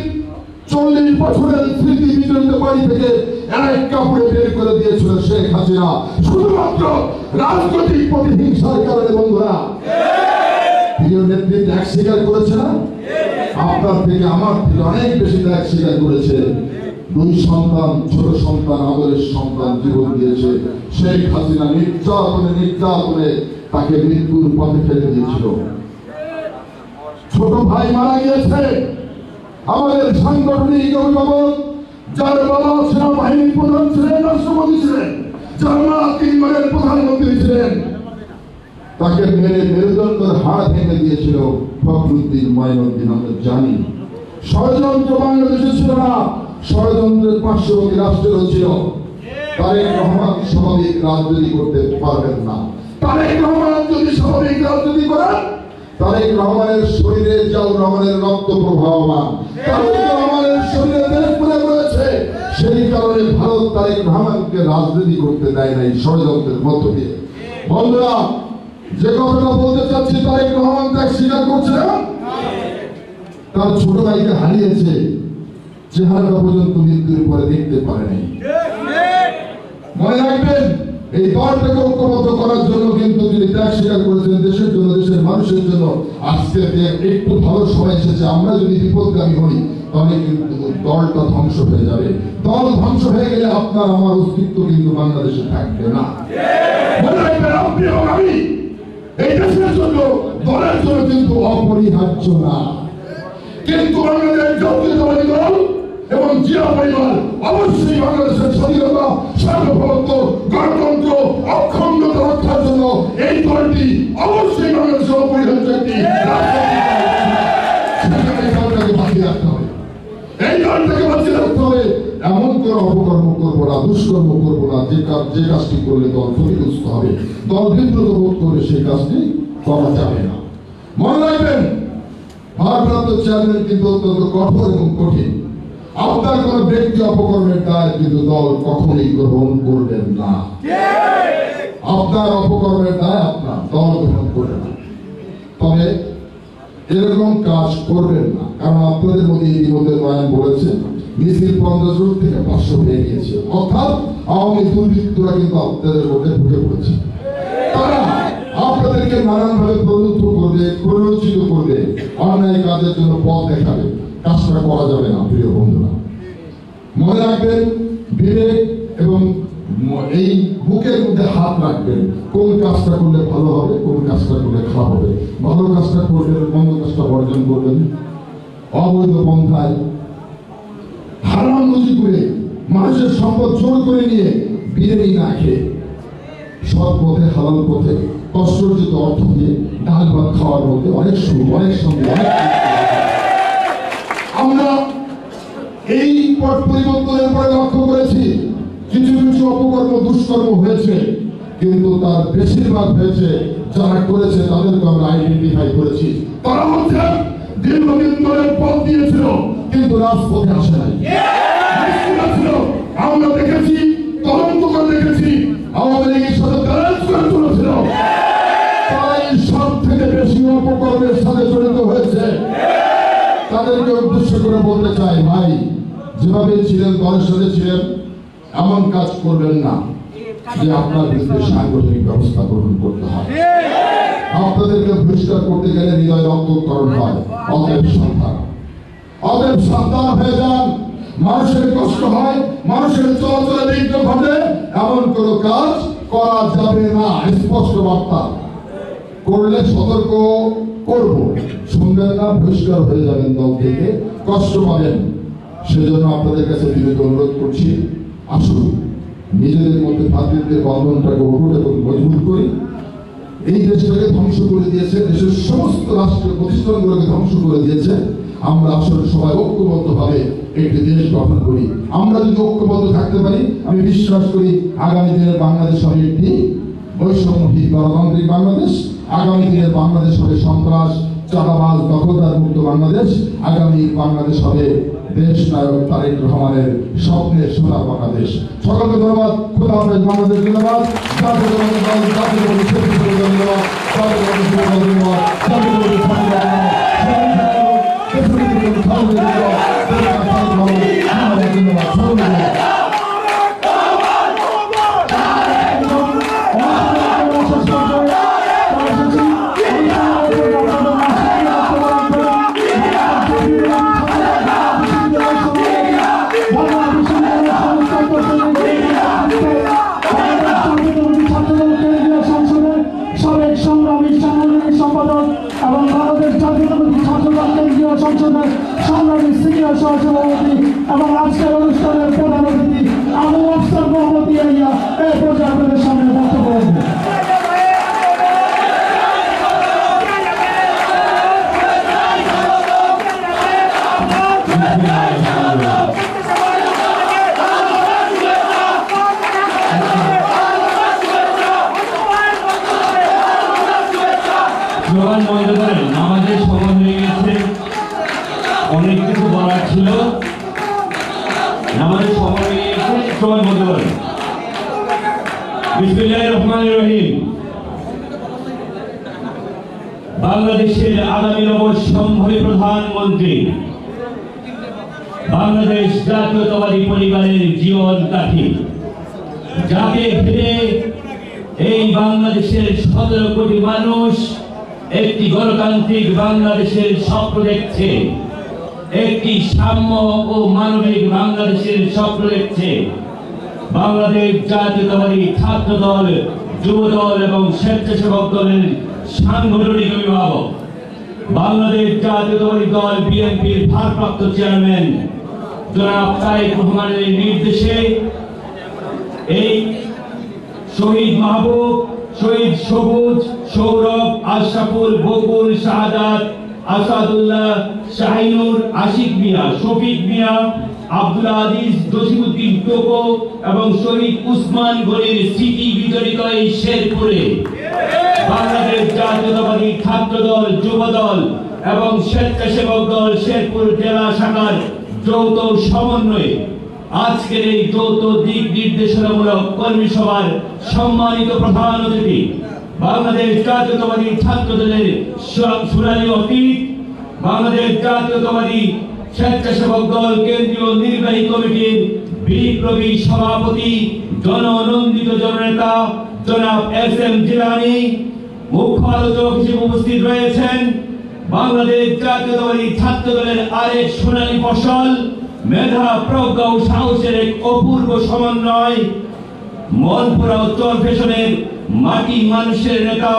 40 বছরের স্মৃতি বিজড়িত বাড়ি থেকে এক কাপড়ে বের করে দিয়েছিল শেখ হাসিনা, শুধুমাত্র রাজনৈতিক প্রতিহিংসার কারণে। বন্ধুরা, প্রিয় নেত্রী ত্যাগ স্বীকার করেছে না? আপনার থেকে আমার থেকে অনেক বেশি ত্যাগ স্বীকার করেছে। 2 সন্তান, ছোট সন্তান, আদরের সন্তান জীবন দিয়েছে। শেখ হাসিনা নির্যাতনে তাকে মৃত্যুর পথে ফেলে দিয়েছিল। ছোট ভাই মারা গিয়েছে, আমাদের সাংগঠনিক অভিভাবক, যার বাবা সেনাবাহিনীর প্রধান ছিলেন, রাষ্ট্রপতি ছিলেন, যার মা 3 বারের প্রধানমন্ত্রী ছিলেন, তাকে মেরে মেরুদণ্ডের হাড় ভেঙে দিয়েছিল ফখরুদ্দিন মঈনুদ্দিন। আমরা জানি ষড়যন্ত্র বাংলাদেশে ছিল না, ষড়যন্ত্রের পার্শ্ববর্তী রাষ্ট্রেরও ছিল। তারেক রহমান স্বাভাবিক রাজনীতি করতে পারবেন না। তারেক রহমান যদি স্বাভাবিক রাজনীতি করেন, তারেক রহমানের শরীরে জিয়াউর রহমানের রক্ত প্রবাহমান, তারেক রহমানের শরীরে দেশ পুড়ে রয়েছে। সেই কারণে ভারত তারেক রহমানকে রাজনীতি করতে দেয় নাই ষড়যন্ত্রের মধ্য দিয়ে। বন্ধুরা, যে কথাটা বলতে চাচ্ছি, তারেক রহমান ত্যাগ স্বীকার করছে না? তার ছোট ভাইকে হারিয়েছে, চেহারাটা পর্যন্ত মৃত্যুর পরে দেখতে পারেনি। মনে রাখবেন, এই দলটাকে ঐক্যবদ্ধ করার জন্য কিন্তু তিনি ত্যাগ স্বীকার করেছেন, দেশের জন্য, দেশের মানুষের জন্য। আজকে একটু ভালো সময় এসেছে, আমরা যদি বিপদগামী হই তাহলে কিন্তু দলটা ধ্বংস হয়ে যাবে। দল ধ্বংস হয়ে গেলে আপনার আমার অস্তিত্ব কিন্তু বাংলাদেশে থাকবে না। মনে রাখবেন, আপনি এবং আমি এই দেশের জন্য, দলের জন্য কিন্তু অপরিহার্য না। কিন্তু বাংলাদেশ জাতীয়তাবাদী দল এবং জিয়া পরিবার অবশ্যই বাংলাদেশের স্বাধীনতা, সার্বভৌমত্ব, গণতন্ত্র, অখণ্ডতা রক্ষার জন্য এই দলটি অবশ্যই বাংলাদেশের অপরিহার্য একটি দলটাকে বাঁচিয়ে রাখতে হবে। এই দলটাকে বাঁচিয়ে রাখতে হবে। এমন কোনো অপকর্ম করবো না, দুষ্কর্ম করবো না, যে কাজটি করলে দল ক্ষতিগ্রস্ত হবে, দল বিব্রত বোধ করে সেই কাজটি করা যাবে না। মনে রাখবেন, ভারপ্রাপ্ত চেয়ারম্যান কিন্তু অত্যন্ত কঠোর এবং কঠিন। আপনার কোন ব্যক্তি অপকর্মের দায় কিন্তু দল কখনোই গ্রহণ করবেন না। আপনার অপকর্মের দায় আপনার, দল গ্রহণ করবে না। তবে এরকম কাজ করবেন না, কারণ আপনাদের মধ্যে ইতিমধ্যে নয়ন বলেছেন মিছিল 50 রুট থেকে 500 হয়ে গিয়েছে। অর্থাৎ আওয়ামী দুর্বৃত্তরা কিন্তু আপনাদের মধ্যে ঢুকে পড়েছে। তারা আপনাদেরকে নানানভাবে প্রলুব্ধ করবে, প্ররোচিত করবে, অন্যায় কাজের জন্য পথ দেখাবে। কাজটা করা যাবে না। প্রিয় বন্ধুরা, মনে রাখবেন, বিবেক এবং এই বুকের মধ্যে হাত রাখবেন, কোন কাজটা করলে ভালো হবে, কোন কাজটা করলে খারাপ হবে। ভালো অবৈধ পন্থায় হারামবাজি করে মানুষের সম্পদ চোর করে নিয়ে বিরিয়ানি না খেয়ে সৎ পথে হালাল পথে কষ্টার্জিত অর্থ দিয়ে ডাল ভাত খাওয়ার মধ্যে অনেক সুখ অনেক সঙ্গে আমরা এই পট পরিবর্তনের পরে লক্ষ্য করেছি কিছু কিছু অপকর্ম দুষ্কর্ম হয়েছে, কিন্তু তার বেশিরভাগ হয়েছে যারা করেছে তাদেরকে আমরা আইডেন্টিফাই করেছি। তারা হচ্ছে দীর্ঘদিন ধরে পথ দিয়েছিল কিন্তু রাজপথে আসে নাই। আমরা দেখেছি, তদন্ত করে দেখেছি, আওয়ামী লীগের সাথে ব্যালেন্স করে চলেছিল, তাই সব থেকে বেশি অপকর্মের সাথে জড়িত হয়েছে। তাদেরকে উদ্দেশ্য করে বলতে চাই, ভাই যেভাবে ছিলেন দলের সাথে ছিলেন এমন কাজ করবেন না যে আপনার বিরুদ্ধে সাংগঠনিক ব্যবস্থা গ্রহণ করতে হয়। আপনাদেরকে বহিষ্কার করতে গেলে হৃদয় রক্তকরণ হয়। অতএব সাবধান হয়ে যান। মানুষের কষ্ট হয়, মানুষের চলাচলে বিঘ্ন ঘটে, এমন কোন কাজ করা যাবে না। স্পষ্ট বার্তা করলে সতর্ক করব, শুনবেন না বহিষ্কার হয়ে যাবেন, দল থেকে কষ্ট পাবেন। সেজন্য আপনাদের কাছে বিনীত অনুরোধ করছি, আসুন নিজেদের মধ্যে ভ্রাতৃত্বের বন্ধনটাকে অটুট এবং মজবুত করি। এই দেশটাকে ধ্বংস করে দিয়েছে, দেশের সমস্ত রাষ্ট্রীয় প্রতিষ্ঠানগুলোকে ধ্বংস করে দিয়েছে। আমরা আসলে সবাই ঐক্যবদ্ধভাবে একটি দেশ গঠন করি। আমরা যদি ঐক্যবদ্ধ থাকতে পারি, আমি বিশ্বাস করি আগামী দিনের বাংলাদেশ হবে একটি বৈষম্যহীন গণতান্ত্রিক বাংলাদেশ। আগামী দিনের বাংলাদেশ হবে সন্ত্রাস, চাঁদাবাজ, দখলদার মুক্ত বাংলাদেশ। আগামী বাংলাদেশ হবে দেশ নায়ক তারেক রহমানের স্বপ্নের সোনার বাংলাদেশ। সকলকে ধন্যবাদ। খোদা হাফেজ। বাংলাদেশ জিন্দাবাদ। এবং আজকের অনুষ্ঠানের প্রধান অতিথি আবু আফসার মোহাম্মদ ইয়াহিয়া এই পর্যায়ে আপনাদের সামনে বক্তব্য রাখবেন। আমাদের সময় হয়ে গেছে, অনেক কিছু বলার ছিল, আমাদের সময় হয়ে গেছে, সবাই বলতে পারেন। বিসমিল্লাহির রহমানির রহিম। বাংলাদেশের আগামী নবসম্ভাবী প্রধানমন্ত্রী, বাংলাদেশ জাতীয়তাবাদী পরিবারের জীবন কাঠি, যাকে ঘিরে এই বাংলাদেশের 17 কোটি মানুষ একটি গণতান্ত্রিক বাংলাদেশের স্বপ্ন দেখছে, একটি সাম্য ও মানবিক বাংলাদেশের স্বপ্ন দেখছে। বাংলাদেশ জাতীয়তাবাদী ছাত্র দল, যুব দল এবং স্বেচ্ছাসেবক দলের সাংগঠনিক অভিভাবক, বাংলাদেশ জাতীয়তাবাদী দল বিএনপির ভারপ্রাপ্ত চেয়ারম্যান জনাব তারেক রহমানের নির্দেশে এই শহীদ মাহবুব, শহীদ সবুজ, সৌরভ, আশরাফুল, বকুল, শাহাদাত, আসাদুল্লাহ, শাহিনুর, আশিক মিয়া, শফিক মিয়া, আব্দুল আজিজ, জসিমউদ্দিন টোকো এবং শহীদ উসমান গনির স্মৃতি বিজড়িত এই শেরপুরে বাংলাদেশ জাতীয়তাবাদী ছাত্র দল, যুব দল এবং স্বেচ্ছাসেবক দল শেরপুর জেলা শাখার যৌথ সমন্বয়ে আজকের এই যৌথ দিক নির্দেশনামূলক কর্মী সভার সম্মানিত প্রধান অতিথি, বাংলাদেশ জাতীয়তাবাদী ছাত্র দলের সোনালী অতীত, বাংলাদেশ জাতীয়তাবাদী স্বেচ্ছাসেবক দল কেন্দ্রীয় নির্বাহী কমিটির বিপ্লবী সভাপতি, জননন্দিত জননেতা জনাব এস.এম. জিলানী, মুখ্য আলোচক হিসেবে উপস্থিত রয়েছেন বাংলাদেশ জাতীয়তাবাদী ছাত্র দলের আরেক সোনালী ফসল, মেধা, প্রজ্ঞা ও সাহসের এক অপূর্ব সমন্বয়, মনপুরা উত্তর ফ্যাশনের মাটি মানুষের নেতা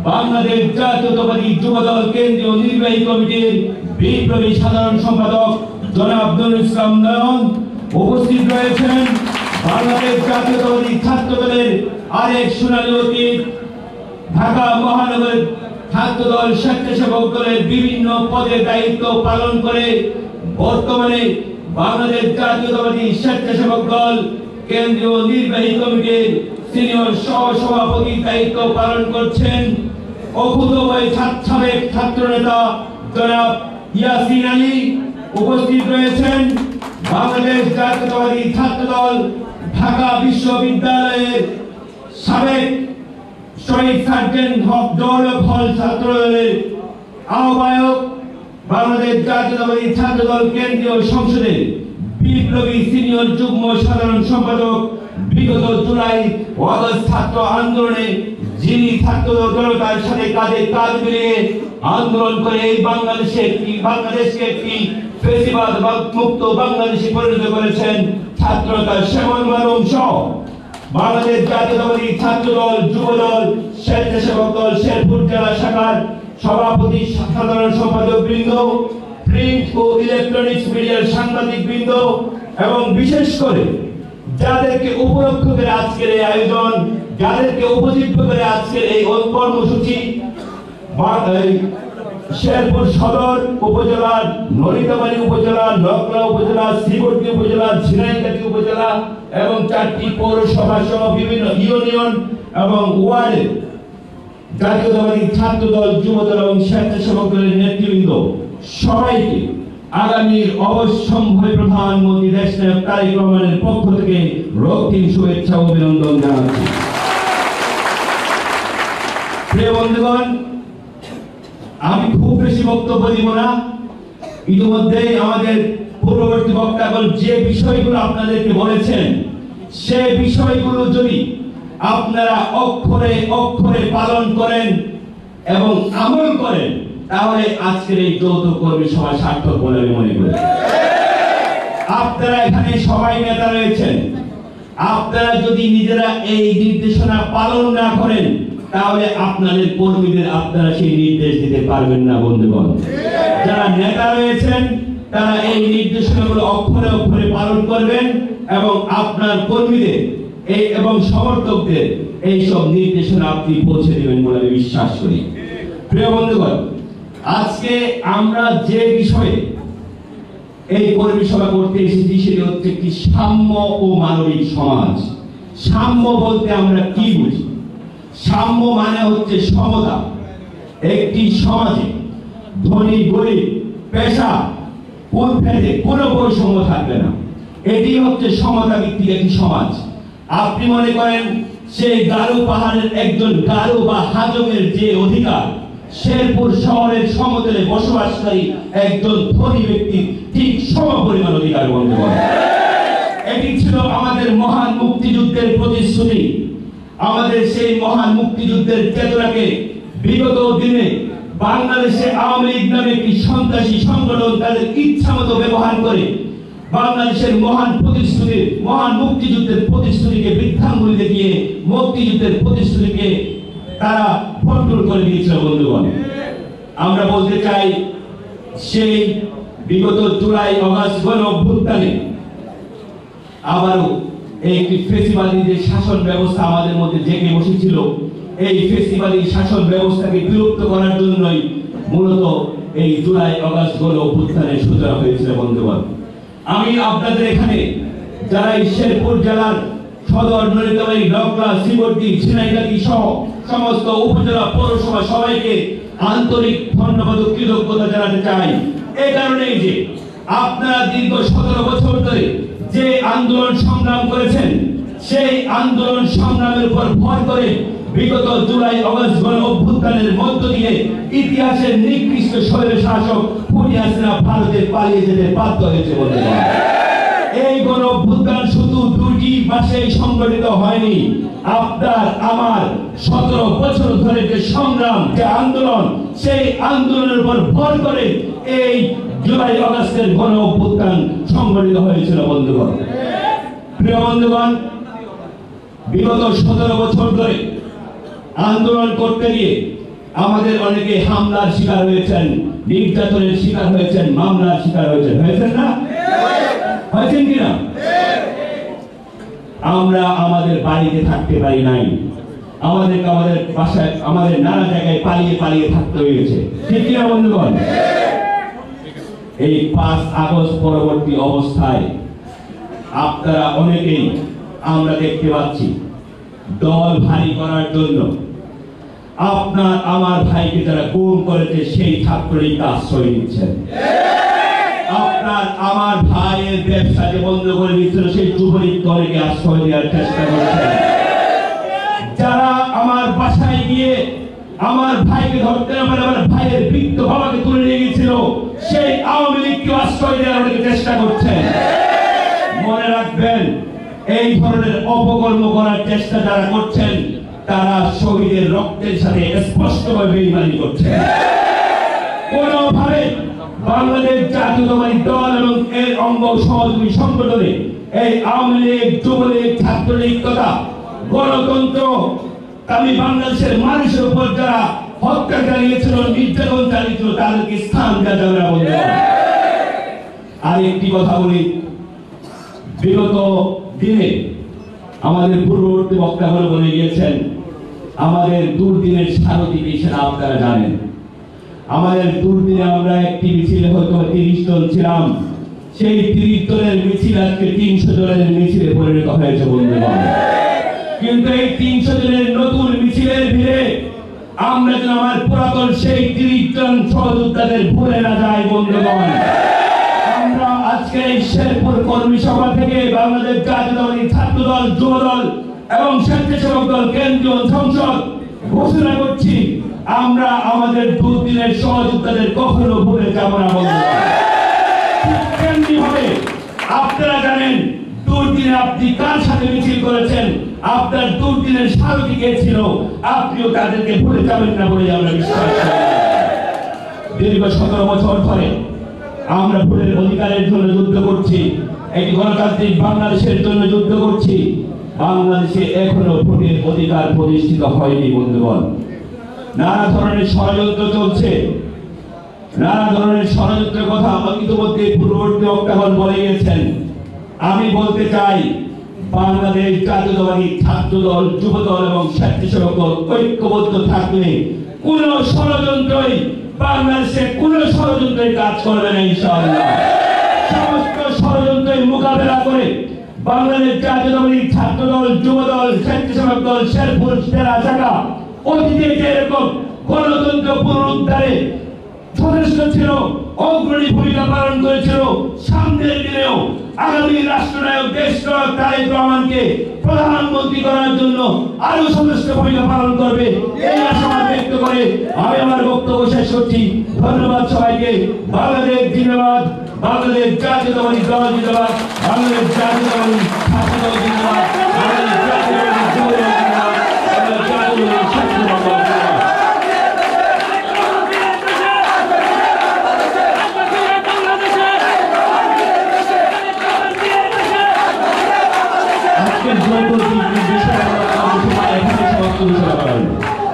বাংলাদেশ জাতীয়তাবাদী যুবদল কেন্দ্রীয় নির্বাহী কমিটির বিপ্লবী সাধারণ সম্পাদক জনাব নুরুল ইসলাম নয়ন উপস্থিত রয়েছেন। বাংলাদেশ জাতীয়তাবাদী ছাত্র দলের আরেক সোনালী অতীত, ঢাকা মহানগর ছাত্রদল স্বেচ্ছাসেবক দলের বিভিন্ন পদে দায়িত্ব পালন করে বর্তমানে বাংলাদেশ জাতীয়তাবাদী স্বেচ্ছাসেবক দল কেন্দ্রীয় নির্বাহী কমিটির সিনিয়র সহসভাপতির দায়িত্ব পালন করছেন অকুতোভয় সাবেক ছাত্র নেতা জনাব ইয়াসিন আলী উপস্থিত রয়েছেন। বাংলাদেশ জাতীয়তাবাদী ছাত্রদল ঢাকা বিশ্ববিদ্যালয়ের সাবেক শহীদ সার্জেন্ট দৌলত হল ছাত্রদলের আহ্বায়ক, বাংলাদেশ জাতীয়তাবাদী ছাত্রদল কেন্দ্রীয় সংসদের বিপ্লবী সিনিয়র যুগ্ম সাধারণ সম্পাদক, বিগত জুলাই ও আগস্ট ছাত্র আন্দোলনে যিনি ছাত্র জনতার সাথে কাঁধে কাঁধ মিলিয়ে আন্দোলন করে এই বাংলাদেশকে একটি ফ্যাসিবাদ মুক্ত বাংলাদেশে পরিণত করেছেন ছাত্রতা শ্যামল মালুম সহ বাংলাদেশ জাতীয়তাবাদী ছাত্রদল যুবদল স্বেচ্ছাসেবক দল শেরপুর জেলা শাখার সভাপতি সাধারণ সম্পাদক বৃন্দ, প্রিন্ট ও ইলেকট্রনিক্স মিডিয়ার সাংবাদিক বৃন্দ এবং বিশেষ করে যাদেরকে উপলক্ষ করে আজকের এই আয়োজন, যাদেরকে উপযুক্ত করে আজকের এই কর্মসূচি শেরপুর সদর উপজেলার, নলিতাবাড়ী উপজেলা, নকলা উপজেলা, শ্রীবর্তী উপজেলা, ঝিনাইগাতি উপজেলা এবং 4টি পৌরসভা সহ বিভিন্ন ইউনিয়ন এবং ওয়ার্ডে জাতীয়তাবাদী ছাত্রদল যুবদল এবং স্বেচ্ছাসেবক দলের নেতৃবৃন্দ সবাইকে আগামীর অবশ্যম্ভাবী প্রধানমন্ত্রী দেশনায়ক তারেক রহমানের পক্ষ থেকে রক্তিম শুভেচ্ছা ও অভিনন্দন জানাচ্ছি। প্রিয় বন্ধুগণ, আমি খুব বেশি বক্তব্য দিব না। ইতিমধ্যে আমাদের পূর্ববর্তী বক্তাগণ যে বিষয়গুলো আপনাদেরকে বলেছেন, সে বিষয়গুলো যদি আপনারা অক্ষরে অক্ষরে পালন করেন এবং আমল করেন, তাহলে আজকের এই যৌথ কর্মী সভা সার্থক বলে আমি মনে করি। আপনারা এখানে সবাই নেতা রয়েছেন, আপনারা যদি নিজেরা এই নির্দেশনা পালন না করেন, তাহলে আপনাদের কর্মীদের আপনারা সেই নির্দেশ দিতে পারবেন না। বন্ধুগণ, যারা নেতা রয়েছেন তারা এই নির্দেশনাগুলো অক্ষরে অক্ষরে পালন করবেন এবং আপনার কর্মীদের এবং সমর্থকদের এই সব নির্দেশনা আপনি পৌঁছে দেবেন বলে আমি বিশ্বাস করি। প্রিয় বন্ধুগণ, আজকে আমরা যে বিষয়ে এই কর্মী সভা করতে এসেছি সেটি হচ্ছে একটি সাম্য ও মানবিক সমাজ। সাম্য বলতে আমরা কি বুঝি? সাম্য মানে হচ্ছে সমতা। একটি সমাজে ধনী গরিব পেশা কুলভেদে কোনো বৈষম্য থাকবে না, এটি হচ্ছে সমতা ভিত্তিক একটি সমাজ। আপনি মনে করেন সেই গারো পাহাড়ের একজন গারো বা হাজমের যে অধিকার শেরপুর শহরের সমতলে বসবাসকারী একজন ধনী ব্যক্তির ঠিক সমপরিমাণ অধিকার। বন্ধুগণ, এটি ছিল আমাদের মহান মুক্তিযুদ্ধের প্রতিশ্রুতি। আমাদের সেই মহান মুক্তিযুদ্ধের চেতনাকে বিগত দিনে বাংলাদেশে আওয়ামী লীগ নামে একটি সন্ত্রাসী সংগঠন তাদের ইচ্ছা মতো ব্যবহার করে বাংলাদেশের মহান প্রতিশ্রুতি, মহান মুক্তিযুদ্ধের প্রতিশ্রুতিকে বৃদ্ধাঙ্গুলি দেখিয়ে মুক্তিযুদ্ধের প্রতিশ্রুতিকে তারা ভণ্ডুল করে দিয়েছিল। বন্ধুগণ, আমরা বলতে চাই সেই বিগত জুলাই আগস্ট গণ অভ্যুত্থানে আবারও এই ফেসিবাদী যে শাসন ব্যবস্থা আমাদের মধ্যে জেগে বসেছিল, এই ফেসিবাদী শাসন ব্যবস্থাকে বিলুপ্ত করার জন্যই মূলত এই জুলাই আগস্ট গণ অভ্যুত্থানের সূচনা হয়েছিল। বন্ধুগণ, আমি আপনাদের এখানে যারা এই শেরপুর জেলার সদর, নলিতাবাড়ী, নকলা, শ্রীবর্তী, ঝিনাইগাতি সহ সমস্ত উপজেলা পৌরসভা সবাইকে আন্তরিক ধন্যবাদ ও কৃতজ্ঞতা জানাতে চাই। এই কারণেই যে আপনারা দীর্ঘ 17 বছর ধরে যে আন্দোলন সংগ্রাম করেছেন, সেই আন্দোলন সংগ্রামের উপর ভর করে বিগত জুলাই আগস্ট গণ অভ্যুত্থানের মধ্য দিয়ে ইতিহাসের নিকৃষ্ট শৈল শাসক খুনি হাসিনা ভারতে পালিয়ে যেতে বাধ্য হয়েছে। বন্ধুগণ, এই গণ অভ্যুত্থান শুধু 2টি মাসে সংগঠিত হয়নি। আপনার আমার 17 বছর ধরে যে সংগ্রাম, যে আন্দোলন, সেই আন্দোলনের উপর ভর করে এই জুলাই আগস্টের গণ অভ্যুত্থান সংগঠিত হয়েছিল। বন্ধুগণ, প্রিয় বন্ধুগণ, বিগত 17 বছর ধরে আন্দোলন করতে গিয়ে আমাদের অনেকে হামলার শিকার হয়েছেন, নির্যাতনের শিকার হয়েছেন, মামলার শিকার হয়েছেন না? হয়েছেন কিনা? আমরা আমাদের বাড়িতে থাকতে পারি নাই, আমাদেরকে আমাদের বাসায় আমাদের নানা জায়গায় পালিয়ে পালিয়ে থাকতে হয়েছে, ঠিক কিনা বন্ধুগণ? এই 5 আগস্ট পরবর্তী অবস্থায় আপনারা অনেকেই আমরা দেখতে পাচ্ছি দল ভারী করার জন্য আপনার আমার ভাইকে যারা গুম করেছে সেই ছাত্রলীগকে আশ্রয় দিচ্ছেন। আপনার আমার ভাইয়ের ব্যবসা যে বন্ধ করে দিচ্ছিল সেই যুবলীগ দলকে আশ্রয় দেওয়ার চেষ্টা করছেন। যারা আমার বাসায় গিয়ে আমার ভাইকে ধরতে না পারে আমার ভাইয়ের বৃদ্ধ বাবাকে তুলে নিয়ে গেছিল সেই আওয়ামী লীগকে আশ্রয় দেওয়ার চেষ্টা করছেন। মনে রাখবেন, এই ধরনের অপকর্ম করার চেষ্টা যারা করছেন তারা শহীদের রক্তের সাথে স্পষ্টভাবে বেইমানি করছেন। কোনোভাবে বাংলাদেশ জাতীয়তাবাদী দল এবং এর অঙ্গ সহযোগী সংগঠনে এই আওয়ামী লীগ, যুবলীগ, ছাত্রলীগ তথা গণতন্ত্র আমি বাংলাদেশের মানুষের উপর যারা হত্যা চালিয়েছিল, নির্যাতন চালিয়েছিল তাদেরকে স্থান দেওয়া যাবে না বন্ধু। আর একটি কথা বলি, বিগত দিনে আমাদের পূর্ববর্তী বক্তারা বলে গিয়েছেন আমাদের দুর্দিনের সারথি কে সেটা আপনারা জানেন। আমাদের দুর্দিনে আমরা একটি মিছিলে হয়তো 30 জন ছিলাম, সেই 30 জনের মিছিল আজকে 300 জনের মিছিলে পরিণত হয়েছে বন্ধুগণ। কিন্তু এই 300 জনের নতুন মিছিলের ভিড়ে আমরা যেন আমার পুরাতন সেই 30 জন সহযোদ্ধাদের ভুলে না যাই বন্ধুগণ। আমরা আজকে এই শেরপুর কর্মী সভা থেকে বাংলাদেশ জাতীয়তাবাদী ছাত্র দল, যুব দল এবং স্বেচ্ছাসেবক দল কেন্দ্রীয় সংসদ ঘোষণা করছি আমরা আমাদের দুর্দিনের সহযোদ্ধাদের কখনো ভুলে যাব না বন্ধুগণ। কেমনি হবে আপনারা জানেন, দুর্দিনে আপনি কার সাথে মিছিল করেছেন, আপনার দুর্দিনের সারথি কে ছিল, আপনিও তাদেরকে ভুলে যাবেন না বলে আমরা বিশ্বাস করি। দীর্ঘ 17 বছর ধরে আমরা ভোটের অধিকারের জন্য যুদ্ধ করছি, একটি গণতান্ত্রিক বাংলাদেশের জন্য যুদ্ধ করছি। বাংলাদেশে এখনো ভোটের অধিকার প্রতিষ্ঠিত হয়নি বন্ধুগণ। নানা ধরনের ষড়যন্ত্র চলছে, নানা ধরনের ষড়যন্ত্রের কথা আমাকে ইতিমধ্যে পূর্ববর্তী বক্তাগণ বলে গিয়েছেন। আমি বলতে চাই, বাংলাদেশ জাতীয়তাবাদী ছাত্র দল, যুব দল এবং স্বেচ্ছাসেবক দল ঐক্যবদ্ধ থাকলে কোন ষড়যন্ত্রই বাংলাদেশে কোন ষড়যন্ত্রের কাজ করবে না ইনশাআল্লাহ। সমস্ত ষড়যন্ত্রের মোকাবেলা করে বাংলাদেশ জাতীয়তাবাদী ছাত্র দল, যুব দল, স্বেচ্ছাসেবক দল শেরপুর জেলা শাখা অতীতে যেরকম গণতন্ত্র পুনরুদ্ধারে যথেষ্ট ছিল, অগ্রণী ভূমিকা পালন করেছিল, সামনের দিনেও আগামী রাষ্ট্রনায়ক দেশনায়ক তারেক রহমানকে প্রধানমন্ত্রী করার জন্য আরো যথেষ্ট ভূমিকা পালন করবে এই আশাবাদ ব্যক্ত করে আমি আমার বক্তব্য শেষ করছি। ধন্যবাদ সবাইকে। বাংলাদেশ জিন্দাবাদ, বাংলাদেশ জাতীয়তাবাদী দল জিন্দাবাদ, বাংলাদেশ জাতীয়তাবাদী ছাত্র দল জিন্দাবাদ, বাংলাদেশ জাতীয়তাবাদী যুব দল জিন্দাবাদ, বাংলাদেশ জাতীয়তাবাদী ছাত্র দল জিন্দাবাদ।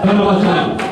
ধন্যবাদ।